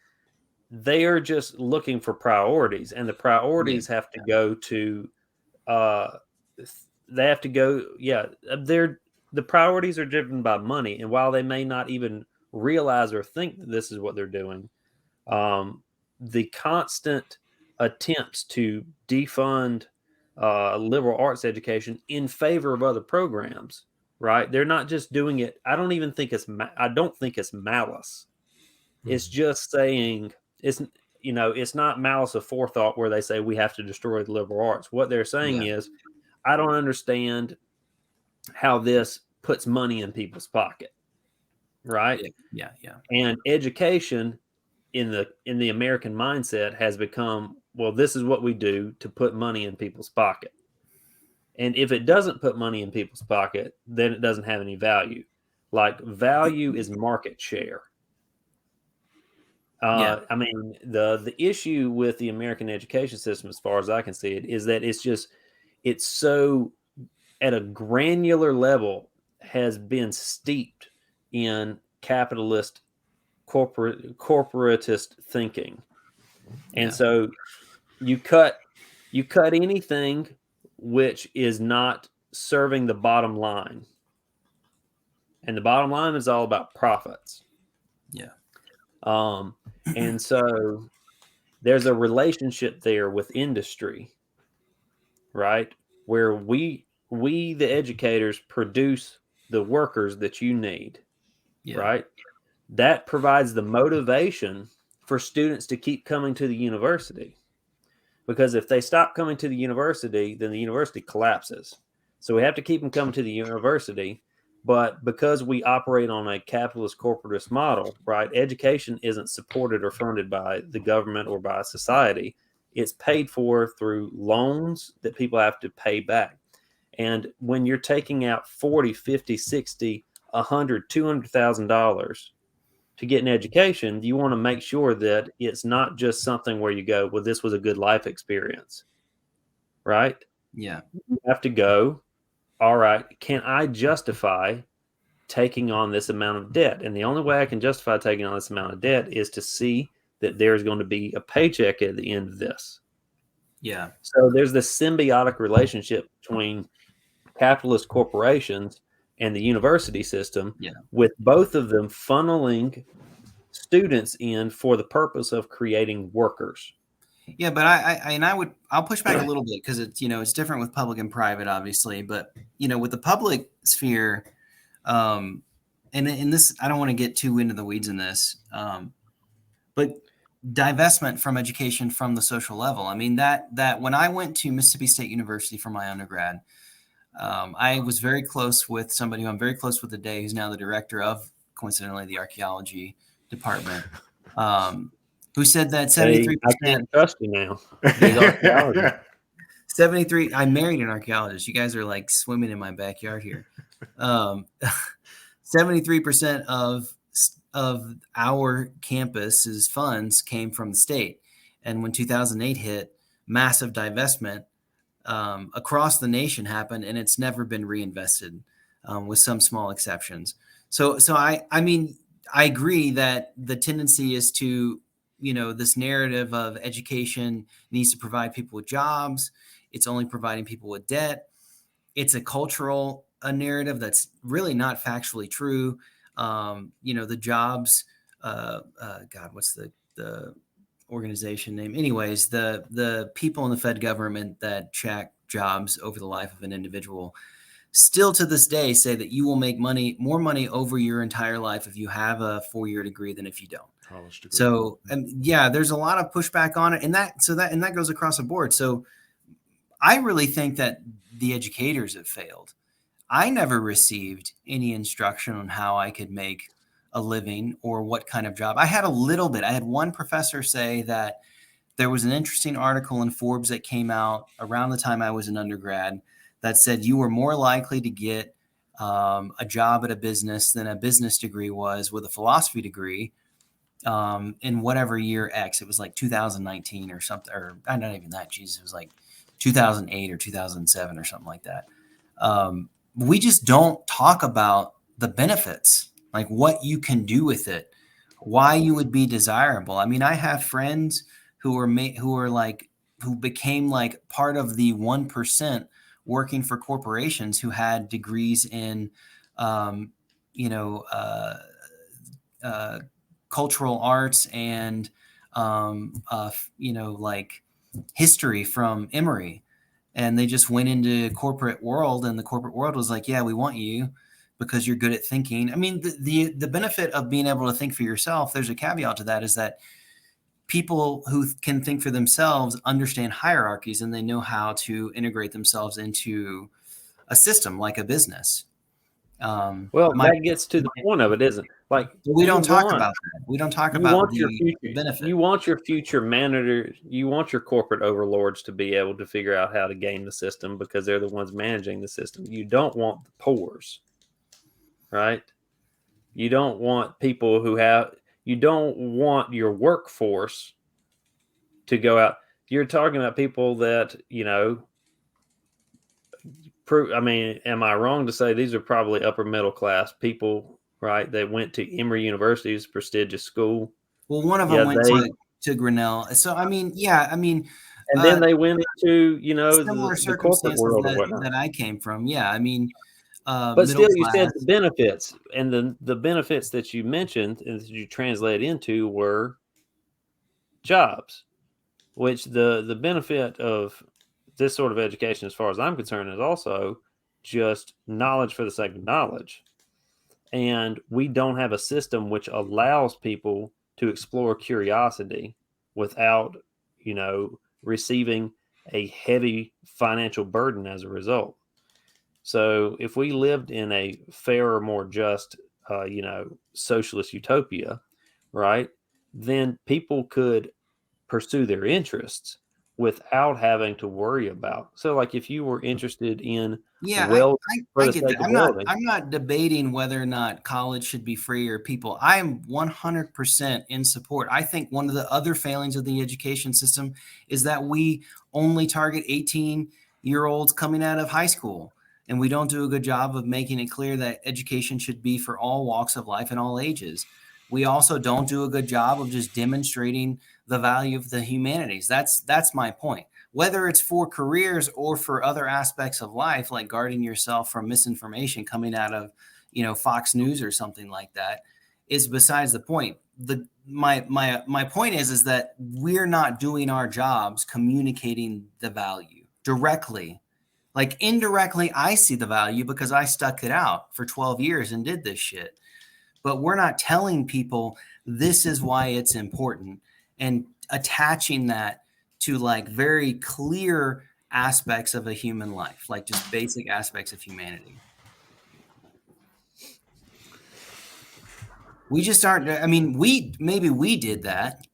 They are just looking for priorities, and the priorities have to go to, the priorities are driven by money. And while they may not even realize or think that this is what they're doing, the constant attempts to defund liberal arts education in favor of other programs, right? They're not just doing it. I don't think it's malice. It's just saying it's not malice of forethought where they say we have to destroy the liberal arts. What they're saying is, I don't understand how this puts money in people's pocket, right? Yeah. And education in the American mindset has become, well, this is what we do to put money in people's pocket. And if it doesn't put money in people's pocket, then it doesn't have any value. Like, value is market share. I mean, the issue with the American education system, as far as I can see it, is that it's so at a granular level has been steeped in capitalist corporatist thinking. And so you cut anything which is not serving the bottom line. and the bottom line is all about profits. Yeah. And so there's a relationship there with industry, right? Where we the educators produce the workers that you need, Yeah. right? That provides the motivation for students to keep coming to the university. Because if they stop coming to the university, then the university collapses. So we have to keep them coming to the university. But because we operate on a capitalist corporatist model, right, education isn't supported or funded by the government or by society. It's paid for through loans that people have to pay back. And when you're taking out 40, 50, 60, 100, $200,000 to get an education, you want to make sure that it's not just something where you go, well, this was a good life experience, right? Yeah. You have to go, all right, can I justify taking on this amount of debt? And the only way I can justify taking on this amount of debt is to see that there's going to be a paycheck at the end of this. Yeah. So there's this symbiotic relationship between capitalist corporations and the university system, with both of them funneling students in for the purpose of creating workers. Yeah, but I'll push back a little bit because it's, it's different with public and private, obviously, but with the public sphere, and in this, I don't want to get too into the weeds in this, but divestment from education from the social level. I mean, that when I went to Mississippi State University for my undergrad, I was very close with somebody who I'm very close with today, who's now the director of, coincidentally, the archaeology department, who said that 73%. I can't trust you now. Big archaeology. 73. I married an archaeologist. You guys are like swimming in my backyard here. 73% of our campus's funds came from the state. And when 2008 hit, massive divestment across the nation happened, and it's never been reinvested, with some small exceptions. So I mean, I agree that the tendency is to, this narrative of education needs to provide people with jobs. It's only providing people with debt. It's a cultural narrative that's really not factually true. The jobs, God, what's the organization name? Anyways, the people in the Fed government that check jobs over the life of an individual still to this day say that you will make more money over your entire life if you have a 4-year degree than if you don't. College degree. So, there's a lot of pushback on it, and that goes across the board. So I really think that the educators have failed. I never received any instruction on how I could make a living or what kind of job. I had a little bit. I had one professor say that there was an interesting article in Forbes that came out around the time I was an undergrad that said you were more likely to get a job at a business than a business degree was with a philosophy degree in whatever year X. It was like 2019 or something, or not even that. Jesus, it was like 2008 or 2007 or something like that. We just don't talk about the benefits, like what you can do with it, why you would be desirable. I mean, I have friends who became like part of the 1% working for corporations who had degrees in, cultural arts and, like history from Emory. And they just went into corporate world, and the corporate world was like, yeah, we want you because you're good at thinking. I mean, the benefit of being able to think for yourself, there's a caveat to that, is that people who can think for themselves understand hierarchies, and they know how to integrate themselves into a system like a business. That gets to the point of it, isn't it? Like, we don't talk about that. We don't talk about the benefit. You want your future manager, you want your corporate overlords to be able to figure out how to game the system because they're the ones managing the system. You don't want the pores, right? You don't want people you don't want your workforce to go out. You're talking about people that, I mean, am I wrong to say these are probably upper middle class people, right? They went to Emory University's prestigious school. Well, one of them went to Grinnell. So, I mean, and then they went into, similar the corporate world or whatnot that I came from. Yeah. I mean, But middle still, you said class. the benefits, and the benefits that you mentioned and that you translate into were jobs, which the benefit of this sort of education, as far as I'm concerned, is also just knowledge for the sake of knowledge. And we don't have a system which allows people to explore curiosity without, receiving a heavy financial burden as a result. So if we lived in a fairer, more just, socialist utopia, right, then people could pursue their interests without having to worry about. So, like, if you were interested in Yeah, welding for I the get sake that. of welding, I'm not debating whether or not college should be free or people. I am 100% in support. I think one of the other failings of the education system is that we only target 18-year-olds coming out of high school. And we don't do a good job of making it clear that education should be for all walks of life and all ages. We also don't do a good job of just demonstrating the value of the humanities. That's my point. Whether it's for careers or for other aspects of life, like guarding yourself from misinformation coming out of, Fox News or something like that, is besides the point. My point is that we're not doing our jobs communicating the value directly. Like indirectly, I see the value because I stuck it out for 12 years and did this shit. But we're not telling people this is why it's important and attaching that to like very clear aspects of a human life, like just basic aspects of humanity. We just aren't. I mean, maybe we did that,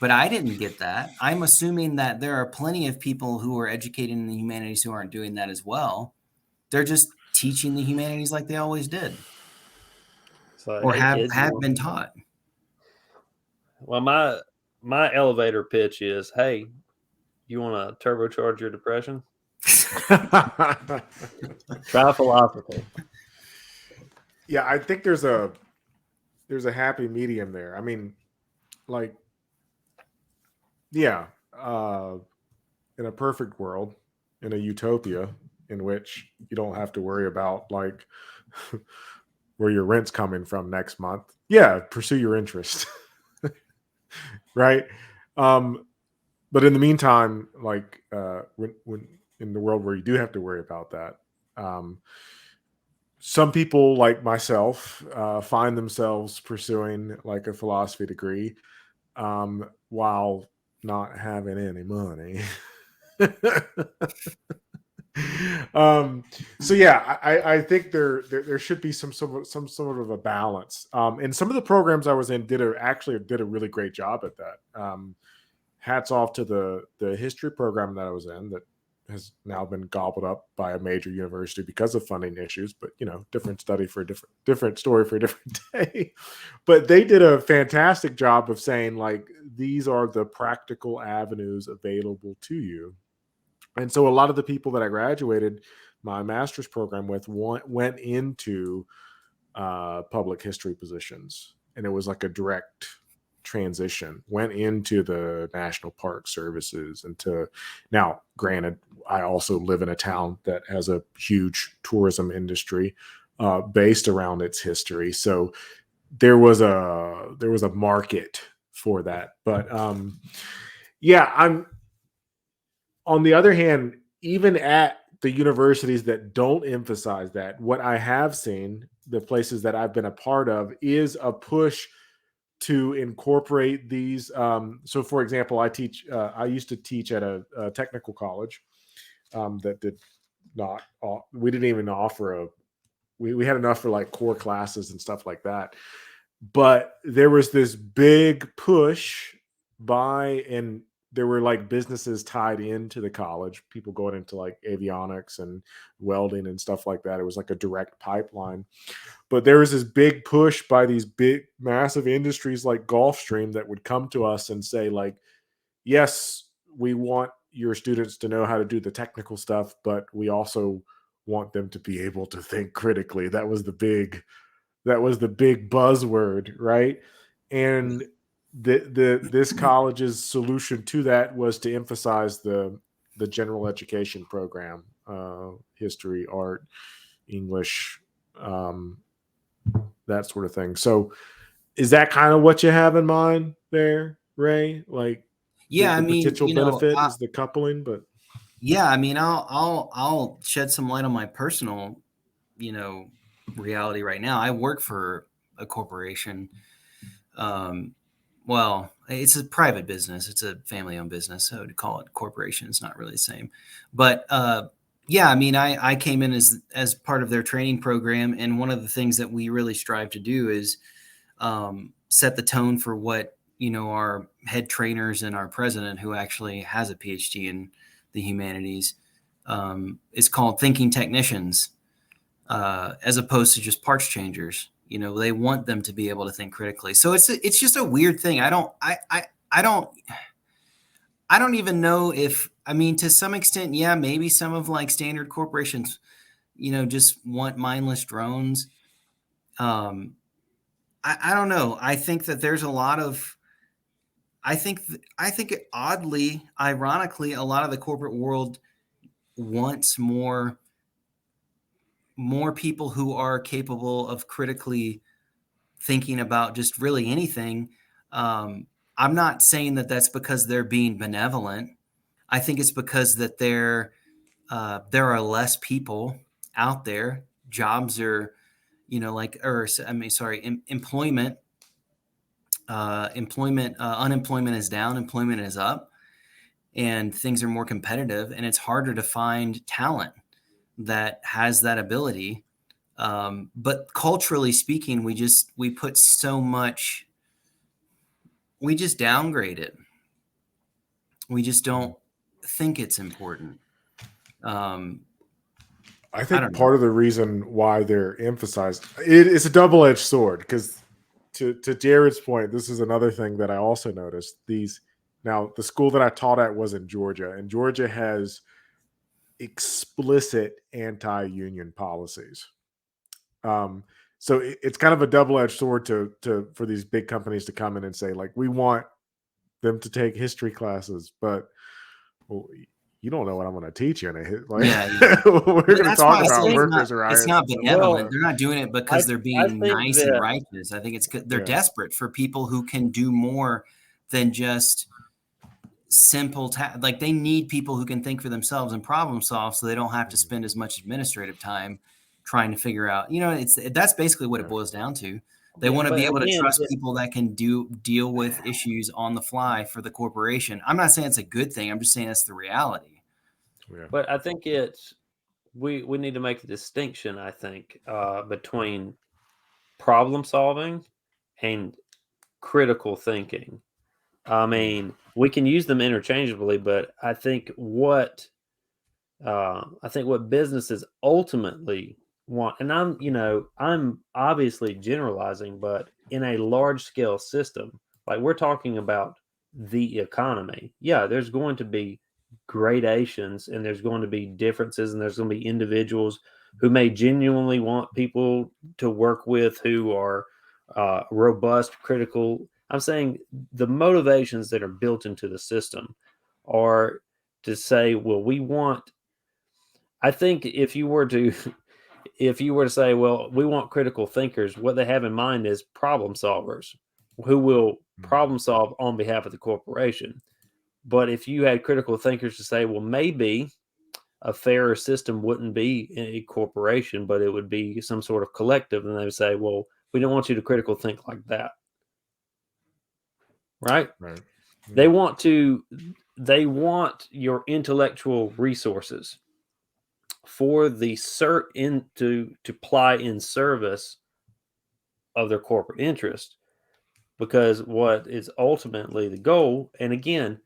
but I didn't get that. I'm assuming that there are plenty of people who are educated in the humanities who aren't doing that as well. They're just teaching the humanities like they always did, so or hey kids, have been taught. well, my elevator pitch is, hey, you want to turbocharge your depression? Try philosophy. Yeah, I think there's a happy medium there. I mean, like, yeah, in a perfect world, in a utopia in which you don't have to worry about like where your rent's coming from next month. Yeah, pursue your interest. Right? But in the meantime, like when in the world where you do have to worry about that, some people like myself find themselves pursuing like a philosophy degree while not having any money. So yeah, I think there should be some sort of a balance. And some of the programs I was in actually did a really great job at that. Hats off to the history program that I was in that has now been gobbled up by a major university because of funding issues, but different study for a different story for a different day. But they did a fantastic job of saying like these are the practical avenues available to you. And so a lot of the people that I graduated my master's program with went into public history positions, and it was like a direct transition. Went into the national park services, and to now, granted, I also live in a town that has a huge tourism industry based around its history. So there was a market for that, but yeah, I'm on the other hand, even at the universities that don't emphasize that, what I have seen, the places that I've been a part of, is a push to incorporate these. So, for example, I used to teach at a technical college that did not. We didn't even offer a. We had enough for like core classes and stuff like that, but there was this big push and there were like businesses tied into the college, people going into like avionics and welding and stuff like that. It was like a direct pipeline. But there was this big push by these big massive industries like Gulfstream that would come to us and say like, yes, we want your students to know how to do the technical stuff, but we also want them to be able to think critically. That was the big buzzword, right? And this college's solution to that was to emphasize the general education program, history, art, English, that sort of thing. So is that kind of what you have in mind there, Ray? Like Yeah, I the mean, potential benefit is the coupling, but yeah, I mean, I'll shed some light on my personal, reality right now. I work for a corporation. Well, it's a private business. It's a family-owned business, so to call it corporation is not really the same. But yeah, I mean, I came in as part of their training program, and one of the things that we really strive to do is set the tone for what our head trainers and our president, who actually has a PhD in the humanities, is called thinking technicians, as opposed to just parts changers. They want them to be able to think critically. So it's just a weird thing. I don't even know if, I mean, to some extent, yeah, maybe some of like standard corporations, just want mindless drones. I don't know. I think that there's a lot of, I think oddly, ironically, a lot of the corporate world wants more people who are capable of critically thinking about just really anything. I'm not saying that that's because they're being benevolent. I think it's because that there are less people out there. Jobs are, employment. Unemployment is down, employment is up, and things are more competitive, and it's harder to find talent that has that ability. But culturally speaking, we put so much, we just downgrade it. We just don't think it's important. I think part of the reason why they're emphasized, it's a double-edged sword, because to Jared's point, this is another thing that I also noticed. Now the school that I taught at was in Georgia, and Georgia has explicit anti-union policies. So it's kind of a double-edged sword for these big companies to come in and say, like, we want them to take history classes, but well, you don't know what I'm going to teach you. Like, Yeah. we're going to talk about workers' It's rights. not benevolent. They're not doing it because they're being nice and that, righteous. I think they're desperate for people who can do more than just simple like they need people who can think for themselves and problem solve, so they don't have to spend as much administrative time trying to figure out. That's basically what it boils down to. They want to be able to trust people that can deal with issues on the fly for the corporation. I'm not saying it's a good thing. I'm just saying that's the reality. Yeah. But I think we need to make a distinction, I think, between problem solving and critical thinking. I mean, we can use them interchangeably, but I think what businesses ultimately want, and I'm obviously generalizing, but in a large scale system, like we're talking about the economy, yeah, there's going to be gradations and there's going to be differences and there's going to be individuals who may genuinely want people to work with who are robust, critical. I'm saying the motivations that are built into the system are to say, well, I think if you were to say, well, we want critical thinkers, what they have in mind is problem solvers who will problem solve on behalf of the corporation. But if you had critical thinkers to say, well, maybe a fairer system wouldn't be a corporation, but it would be some sort of collective, and they would say, well, we don't want you to critical think like that. Right? Right. They want your intellectual resources for the to apply in service of their corporate interest, because what is ultimately the goal, and again,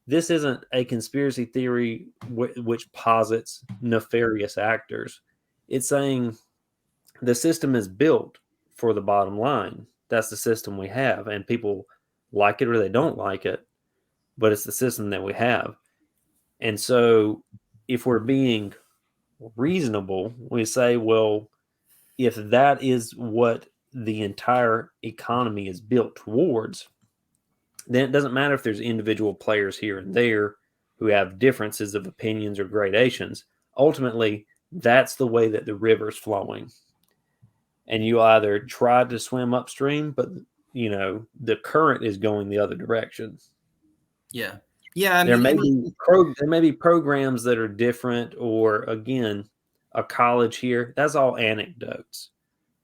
this isn't a conspiracy theory which posits nefarious actors. It's saying the system is built for the bottom line. That's the system we have, and people like it or they don't like it, but it's the system that we have. And so if we're being reasonable, we say, well, if that is what the entire economy is built towards, then it doesn't matter if there's individual players here and there who have differences of opinions or gradations. Ultimately, that's the way that the river's flowing. And you either try to swim upstream, but the current is going the other direction. Yeah. Yeah. There may be programs that are different, or again, a college here. That's all anecdotes.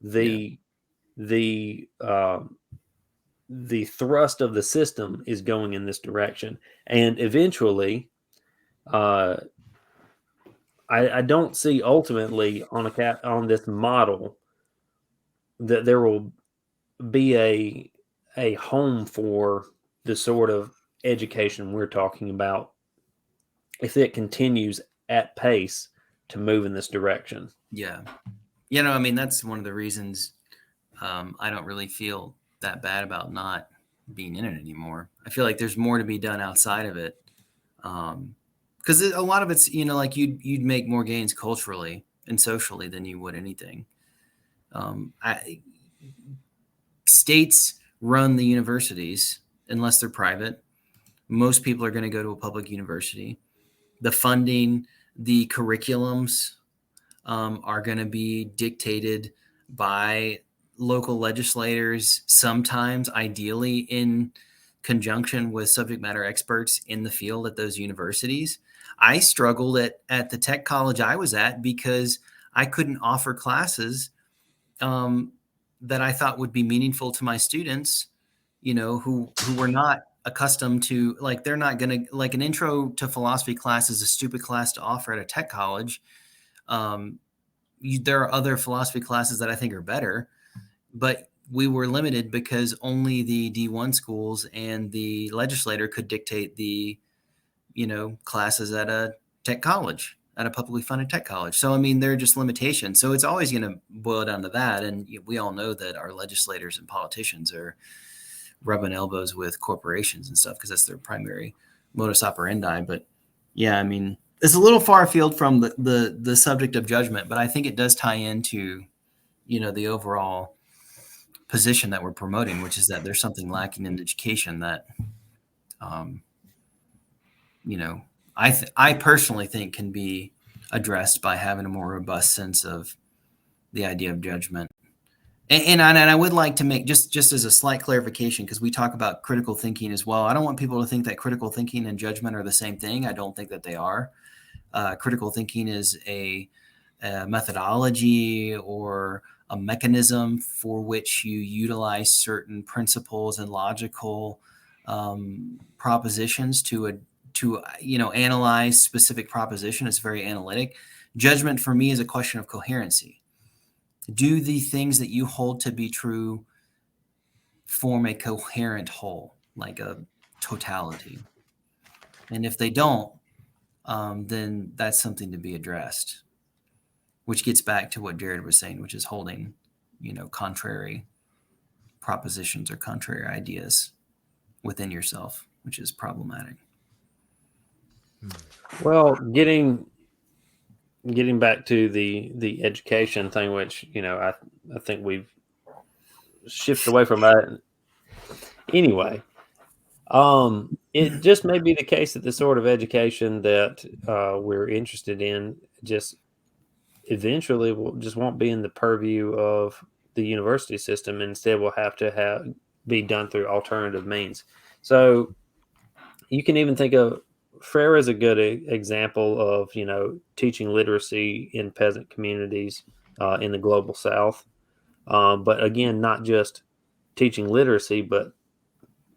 The thrust of the system is going in this direction, and eventually, I don't see ultimately on this model that there will be a home for the sort of education we're talking about if it continues at pace to move in this direction. Yeah. I mean, that's one of the reasons I don't really feel that bad about not being in it anymore. I feel like there's more to be done outside of it. Because a lot of it's, like you'd make more gains culturally and socially than you would anything. States run the universities unless they're private. Most people are going to go to a public university. The funding, the curriculums are going to be dictated by local legislators, sometimes ideally in conjunction with subject matter experts in the field at those universities. I struggled at the tech college I was at because I couldn't offer classes that I thought would be meaningful to my students, who were not accustomed to, like, they're not going to, like, an intro to philosophy class is a stupid class to offer at a tech college. There are other philosophy classes that I think are better, but we were limited because only the D1 schools and the legislator could dictate the, classes at a tech college, at a publicly funded tech college. So, I mean, there are just limitations. So it's always going to boil down to that. And we all know that our legislators and politicians are rubbing elbows with corporations and stuff because that's their primary modus operandi. But yeah, I mean, it's a little far afield from the subject of judgment, but I think it does tie into, the overall position that we're promoting, which is that there's something lacking in education that, I personally think can be addressed by having a more robust sense of the idea of judgment. And I would like to make just as a slight clarification, because we talk about critical thinking as well. I don't want people to think that critical thinking and judgment are the same thing. I don't think that they are. Critical thinking is a methodology or a mechanism for which you utilize certain principles and logical propositions to analyze specific proposition. It's very analytic. Judgment for me is a question of coherency. Do the things that you hold to be true form a coherent whole, like a totality? And if they don't, then that's something to be addressed, which gets back to what Jared was saying, which is holding, contrary propositions or contrary ideas within yourself, which is problematic. Well, getting back to the education thing, which I think we've shifted away from that. Anyway, it just may be the case that the sort of education that we're interested in just eventually won't be in the purview of the university system. Instead, will have to be done through alternative means. So you can even think of Frere as a good example of teaching literacy in peasant communities in the global South. But again, not just teaching literacy, but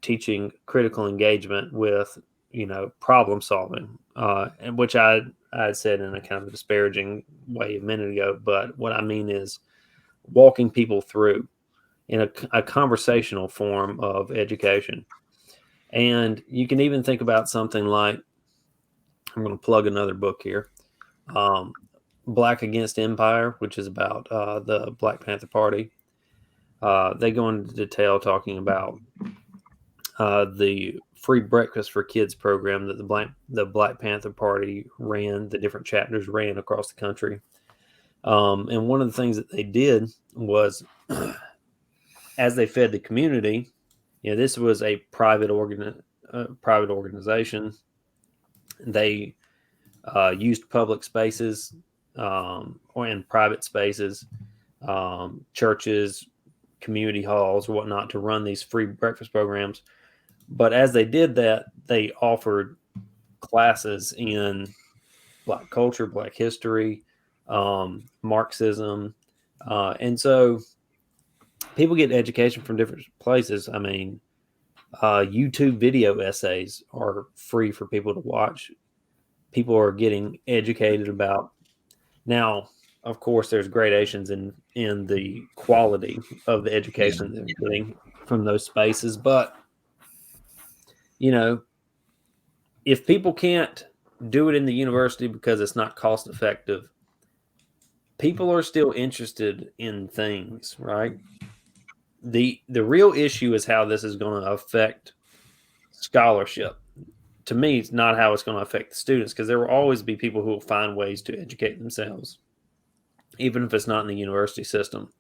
teaching critical engagement with problem solving, and which I said in a kind of a disparaging way a minute ago. But what I mean is walking people through in a conversational form of education. And you can even think about something like, I'm going to plug another book here, Black Against Empire, which is about the Black Panther Party. They go into detail talking about the free breakfast for kids program that the Black Panther Party ran, the different chapters ran across the country. And one of the things that they did was, as they fed the community, this was a private organization. They used public spaces or in private spaces, churches, community halls, or whatnot, to run these free breakfast programs. But as they did that, they offered classes in Black culture, Black history, Marxism. And so people get education from different places. I mean, YouTube video essays are free for people to watch. People are getting educated about. Now, of course, there's gradations in the quality of the education they're getting from those spaces. But, you know, if people can't do it in the university because it's not cost effective, people are still interested in things, right? The real issue is how this is going to affect scholarship. To me, it's not how it's going to affect the students, because there will always be people who will find ways to educate themselves, even if it's not in the university system.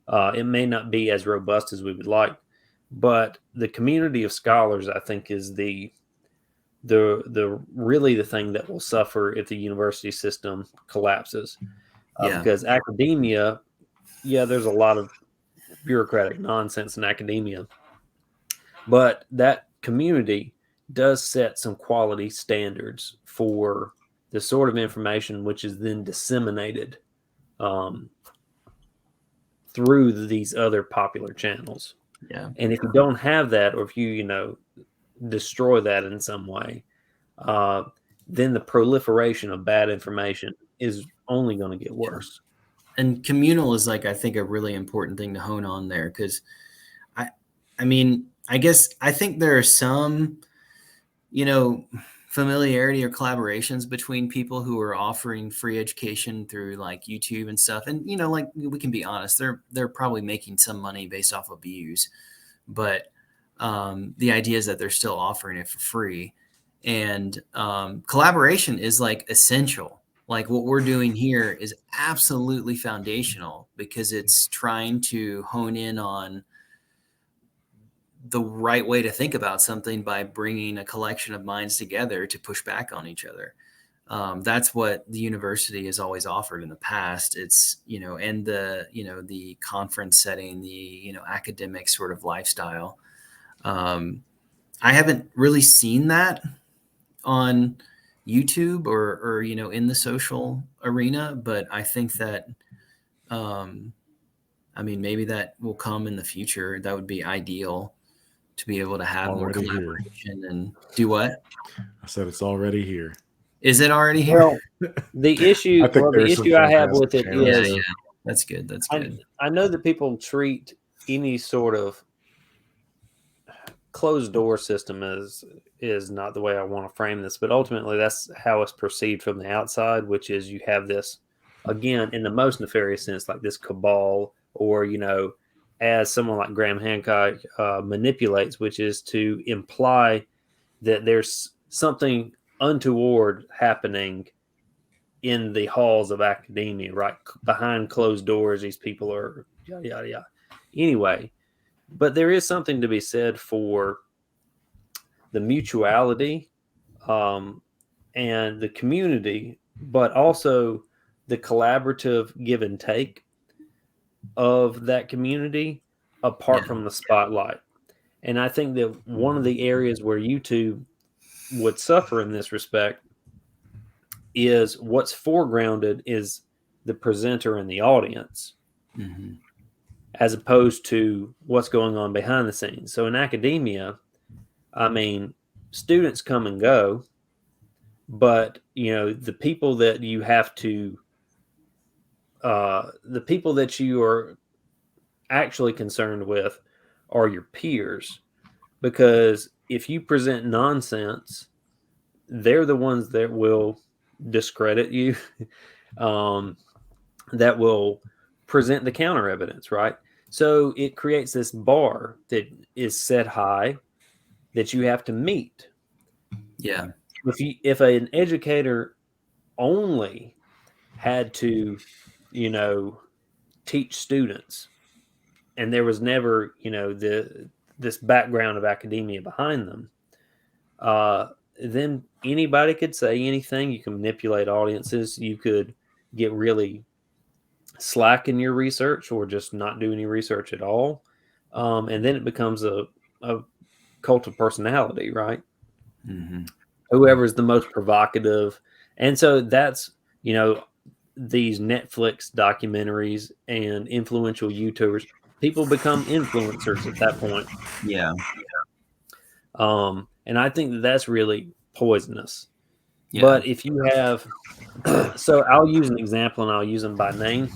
It may not be as robust as we would like, but the community of scholars, I think, is the really the thing that will suffer if the university system collapses. Because academia, there's a lot of bureaucratic nonsense in academia, but that community does set some quality standards for the sort of information which is then disseminated through these other popular channels. Yeah. And if you don't have that, or if you destroy that in some way, then the proliferation of bad information is only going to get worse. And communal is, like, I think, a really important thing to hone on there, because I mean, I guess I think there are some, familiarity or collaborations between people who are offering free education through, like, YouTube and stuff. And, like, we can be honest, they're probably making some money based off of views, but the idea is that they're still offering it for free. And collaboration is, like, essential. Like, what we're doing here is absolutely foundational, because it's trying to hone in on the right way to think about something by bringing a collection of minds together to push back on each other. That's what the university has always offered in the past. It's, and the conference setting, the, academic sort of lifestyle. I haven't really seen that on YouTube or in the social arena, but I think that, maybe that will come in the future. That would be ideal, to be able to have more collaboration and do what? I said it's already here. Is it already here? Well, the issue I have with it is, that's good. That's good. I know that people treat any sort of closed door system is not the way I want to frame this, but ultimately that's how it's perceived from the outside, which is you have this, again, in the most nefarious sense, like this cabal, or, as someone like Graham Hancock manipulates, which is to imply that there's something untoward happening in the halls of academia, right? Behind closed doors, these people are yada, yada, yada. Anyway, but there is something to be said for the mutuality and the community, but also the collaborative give and take of that community apart from the spotlight. And I think that one of the areas where YouTube would suffer in this respect is what's foregrounded is the presenter and the audience, as opposed to what's going on behind the scenes. So in academia, students come and go, but the people that you have to, the people that you are actually concerned with are your peers, because if you present nonsense, they're the ones that will discredit you, that will present the counter evidence, right? So it creates this bar that is set high that you have to meet. Yeah. If an educator only had to, teach students, and there was never, this background of academia behind them, then anybody could say anything. You can manipulate audiences. You could get really slack in your research or just not do any research at all. And then it becomes a cult of personality, right? Mm-hmm. Whoever's the most provocative. And so that's, these Netflix documentaries and influential YouTubers, people become influencers at that point. Yeah. And I think that that's really poisonous. Yeah. But if you have, so I'll use an example and I'll use them by name.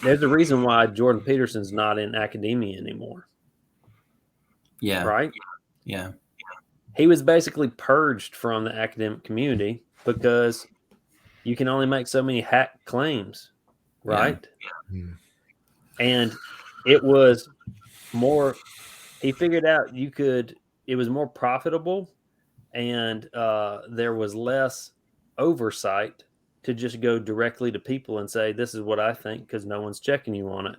There's a reason why Jordan Peterson's not in academia anymore. Yeah. Right? Yeah. He was basically purged from the academic community because you can only make so many hack claims, right? Yeah. And it was more, he figured out it was more profitable and there was less oversight to just go directly to people and say, this is what I think, because no one's checking you on it.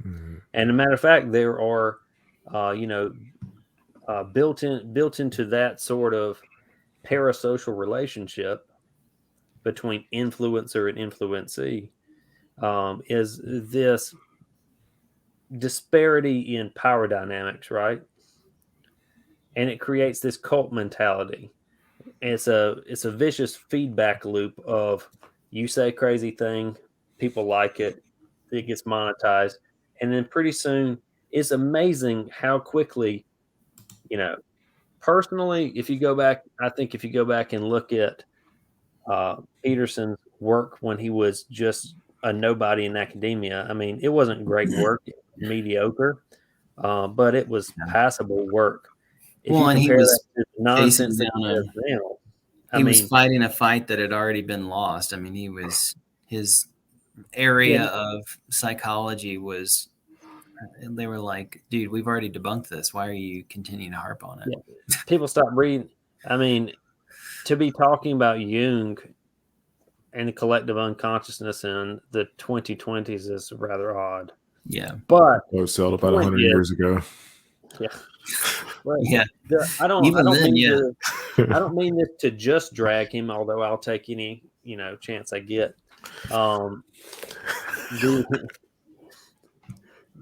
Mm-hmm. And a matter of fact, there are, built into that sort of parasocial relationship between influencer and influencee is this disparity in power dynamics, right? And it creates this cult mentality. It's a vicious feedback loop of you say a crazy thing, people like it, it gets monetized, and then pretty soon it's amazing how quickly, personally, if you go back, I think if you go back and look at Peterson's work when he was just a nobody in academia, I mean, it wasn't great work, mediocre, but it was passable work. If Well, you and he compare that was to the facing nonsense that he down does now, he was fighting a fight that had already been lost. I mean, his area of psychology was, they were like, dude, we've already debunked this. Why are you continuing to harp on it? Yeah. People stop reading. I mean, to be talking about Jung and the collective unconsciousness in the 2020s is rather odd. Yeah. But it was sold about 100 years ago. Yeah. But yeah. I don't mean this to just drag him, although I'll take any, chance I get.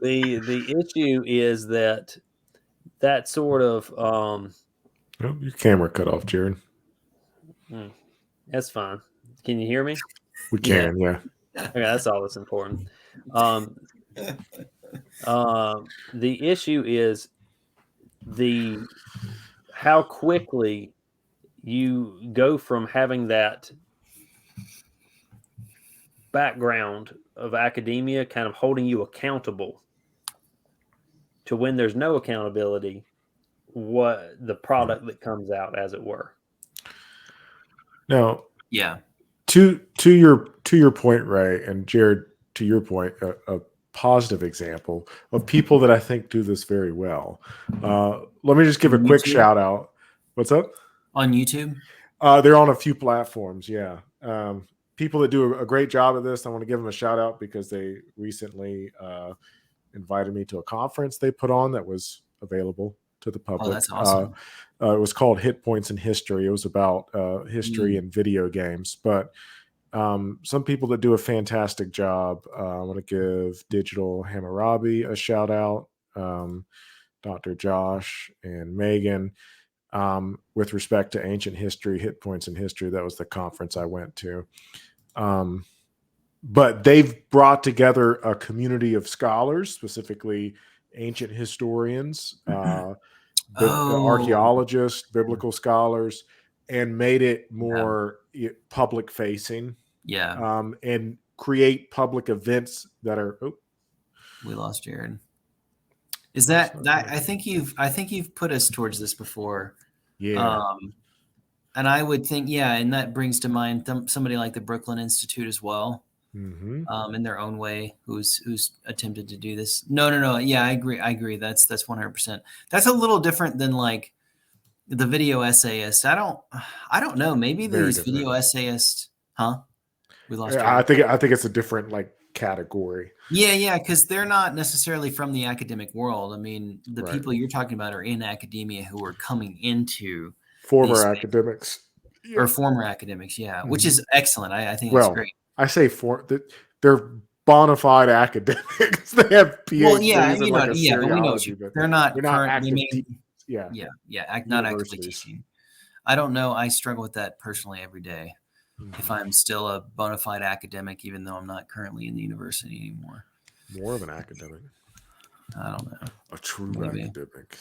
The issue is that sort of Oh, your camera cut off, Jared. That's fine. Can you hear me? We can, yeah. Okay, that's all that's important. The issue is how quickly you go from having that background of academia kind of holding you accountable to when there's no accountability, what the product that comes out, as it were. Now, yeah, to your point, Ray, and Jared, to your point, a positive example of people that I think do this very well. Let me just give a quick shout out. What's up? On YouTube? They're on a few platforms, yeah. People that do a great job of this, I want to give them a shout out because they recently invited me to a conference they put on that was available to the public. Oh, that's awesome. It was called Hit Points in History. It was about history and video games. But some people that do a fantastic job. I want to give Digital Hammurabi a shout out, Dr. Josh and Megan. With respect to ancient history, Hit Points in History, that was the conference I went to. But they've brought together a community of scholars, specifically ancient historians, archaeologists, biblical scholars, and made it more public facing. Yeah. And create public events that are. Oh, we lost Jared. Is that I think you've put us towards this before. Yeah. And I would think, and that brings to mind somebody like the Brooklyn Institute as well. Mm-hmm. In their own way, who's attempted to do this. No. Yeah, I agree. That's 100%. That's a little different than like the video essayist. I don't know. Maybe these video essayists, huh? We lost Jared. I think it's a different like category. Yeah, because they're not necessarily from the academic world. I mean, the people you're talking about are in academia who are coming into former academics. Or former academics, which is excellent. I think that's great. I say they're bona fide academics. They have PhDs Well, yeah, in like a but we know seriology, but they're not they're not currently. active. Yeah, Not actively universities. teaching. I don't know. I struggle with that personally every day. Mhm. If I'm still a bona fide academic, even though I'm not currently in the university anymore. More of an academic. I don't know. A true Maybe. academic.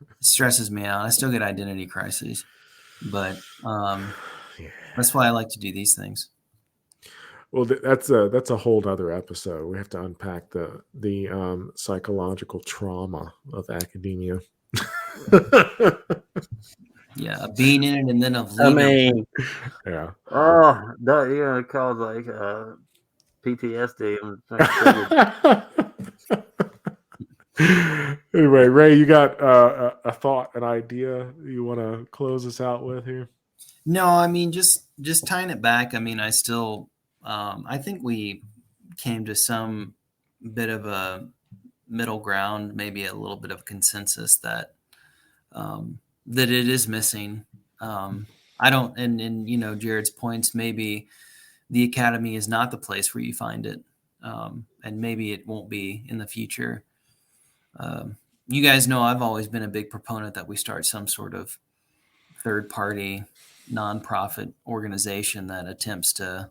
It stresses me out. I still get identity crises, but Yeah. that's why I like to do these things. Well, that's a whole other episode. We have to unpack the psychological trauma of academia. Yeah, being in it and then of I leaving. mean, Yeah. oh, that it cause like PTSD. Anyway, Ray, you got a thought, an idea you want to close us out with here? No, I mean just tying it back. I mean, I still I think we came to some bit of a middle ground, maybe a little bit of consensus that that it is missing. I don't, and you know, Jared's points, maybe the academy is not the place where you find it, and maybe it won't be in the future. You guys know I've always been a big proponent that we start some sort of third-party nonprofit organization that attempts to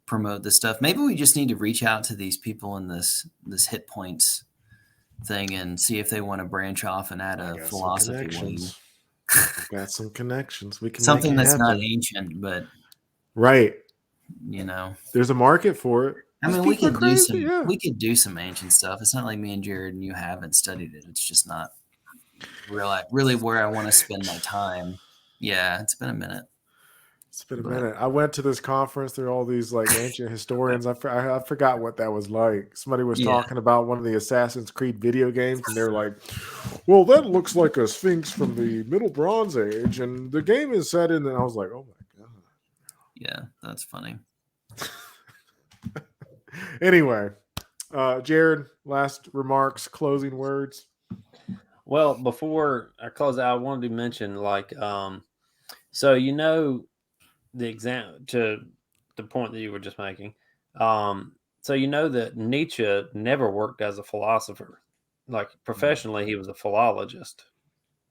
promote this stuff. Maybe we just need to reach out to these people in this hit points thing and see if they want to branch off and add a philosophy wing. Got some connections. We can Something make it that's happen. not ancient, but Right. you know, there's a market for it. I mean, we could do some ancient stuff. It's not like me and Jared and you haven't studied it. It's just not really where I want to spend my time. Yeah, it's been a minute. It's been a minute. I went to this conference. There are all these like ancient historians. I forgot what that was like. Somebody was talking about one of the Assassin's Creed video games, and they're like, "Well, that looks like a sphinx from the Middle Bronze Age, and the game is set in." And I was like, "Oh my god!" Yeah, that's funny. Anyway, Jared, last remarks, closing words. Well, before I close out, I wanted to mention so you know the exam to the point that you were just making. So you know that Nietzsche never worked as a philosopher. Like professionally, he was a philologist.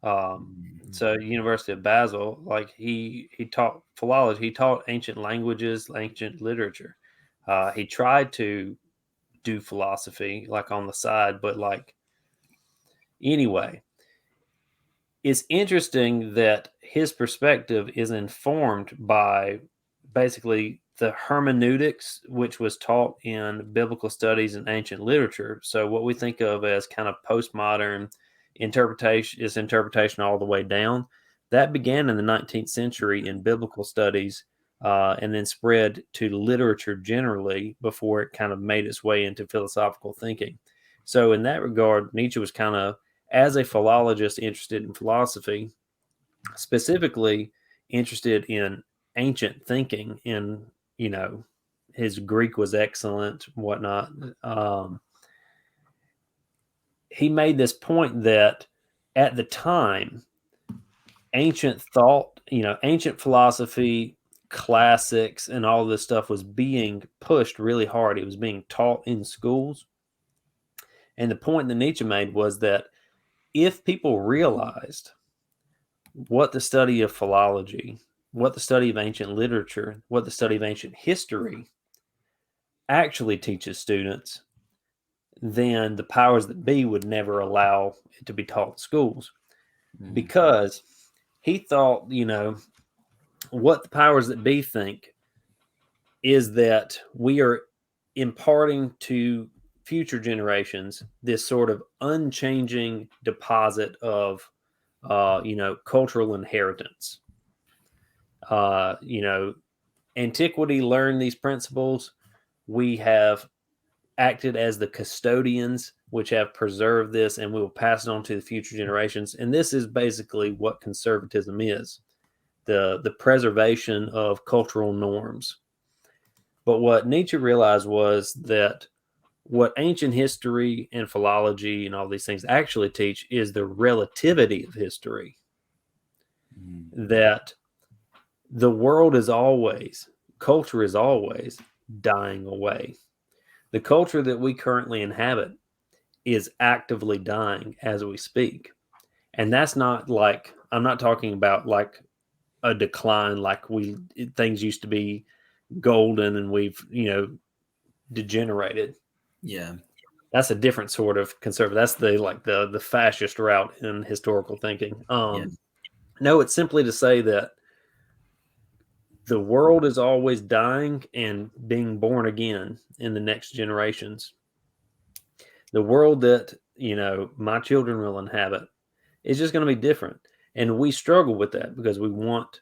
So University of Basel, like he taught philology. He taught ancient languages, ancient literature. He tried to do philosophy like on the side, but like anyway, it's interesting that his perspective is informed by basically the hermeneutics, which was taught in biblical studies and ancient literature. So what we think of as kind of postmodern interpretation all the way down. That began in the 19th century in biblical studies and then spread to literature generally before it kind of made its way into philosophical thinking. So in that regard, Nietzsche was kind of, as a philologist interested in philosophy, specifically interested in ancient thinking, in, you know, his Greek was excellent, whatnot. He made this point that at the time, ancient thought, you know, ancient philosophy, classics, and all this stuff was being pushed really hard. It was being taught in schools. And the point that Nietzsche made was that if people realized what the study of philology, what the study of ancient literature, what the study of ancient history actually teaches students, then the powers that be would never allow it to be taught in schools. Because he thought, you know, what the powers that be think is that we are imparting to future generations this sort of unchanging deposit of you know, cultural inheritance. You know, antiquity learned these principles. We have acted as the custodians, which have preserved this, and we will pass it on to the future generations. And this is basically what conservatism is: the preservation of cultural norms. But what Nietzsche realized was that what ancient history and philology and all these things actually teach is the relativity of history. That the world is always, culture is always dying away. The culture that we currently inhabit is actively dying as we speak. And that's not like, I'm not talking about like a decline, like things used to be golden and we've, degenerated. Yeah. That's a different sort of conservative. That's the fascist route in historical thinking. No, it's simply to say that the world is always dying and being born again in the next generations. The world that, my children will inhabit is just going to be different. And we struggle with that because we want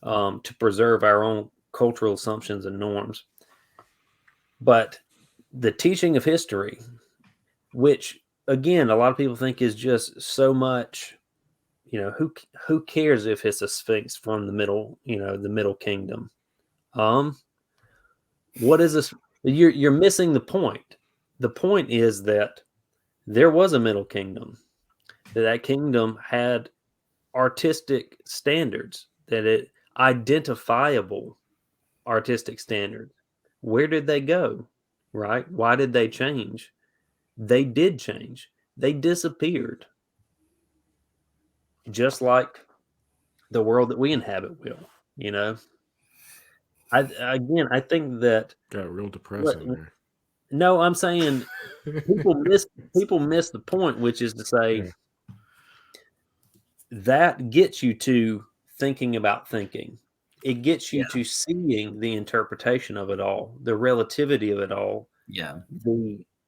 to preserve our own cultural assumptions and norms. But the teaching of history, which again, a lot of people think is just so much, who cares if it's a sphinx from the middle kingdom? What is this? You're missing the point. The point is that there was a middle kingdom. That kingdom had artistic standards, that it identifiable artistic standards. Where did they go? Right? Why did they change? They did change. They disappeared. Just like the world that we inhabit will. I think that Got real depressing there. No, I'm saying people miss the point, which is to say that gets you to thinking about thinking. It gets you to seeing the interpretation of it all, the relativity of it all. Yeah.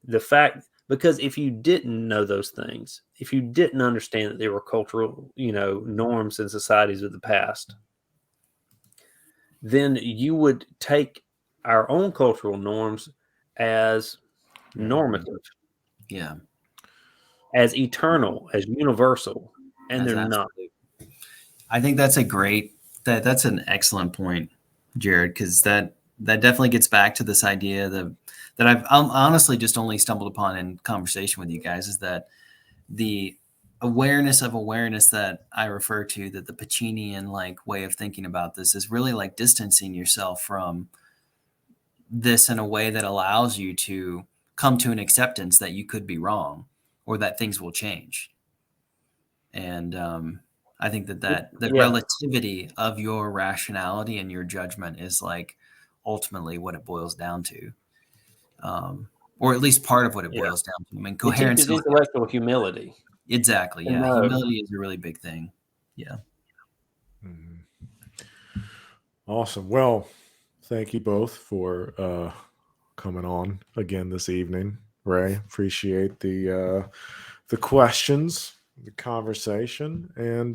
The fact, because if you didn't know those things, if you didn't understand that there were cultural, norms and societies of the past, then you would take our own cultural norms as normative, as eternal, as universal, and they're not. I think that's that's an excellent point, Jared, because that definitely gets back to this idea that I've honestly just only stumbled upon in conversation with you guys, is that the awareness of awareness that I refer to, that the Pacinian like way of thinking about this is really like distancing yourself from this in a way that allows you to come to an acceptance that you could be wrong or that things will change. And I think that relativity of your rationality and your judgment is like ultimately what it boils down to, or at least part of what it boils down to. I mean, coherence is intellectual humility. Exactly. Yeah, humility is a really big thing. Yeah. Mm-hmm. Awesome. Well, thank you both for coming on again this evening. Ray, appreciate the questions, the conversation, and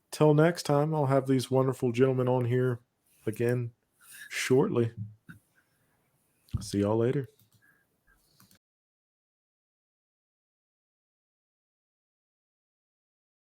till next time, I'll have these wonderful gentlemen on here again shortly. See y'all later.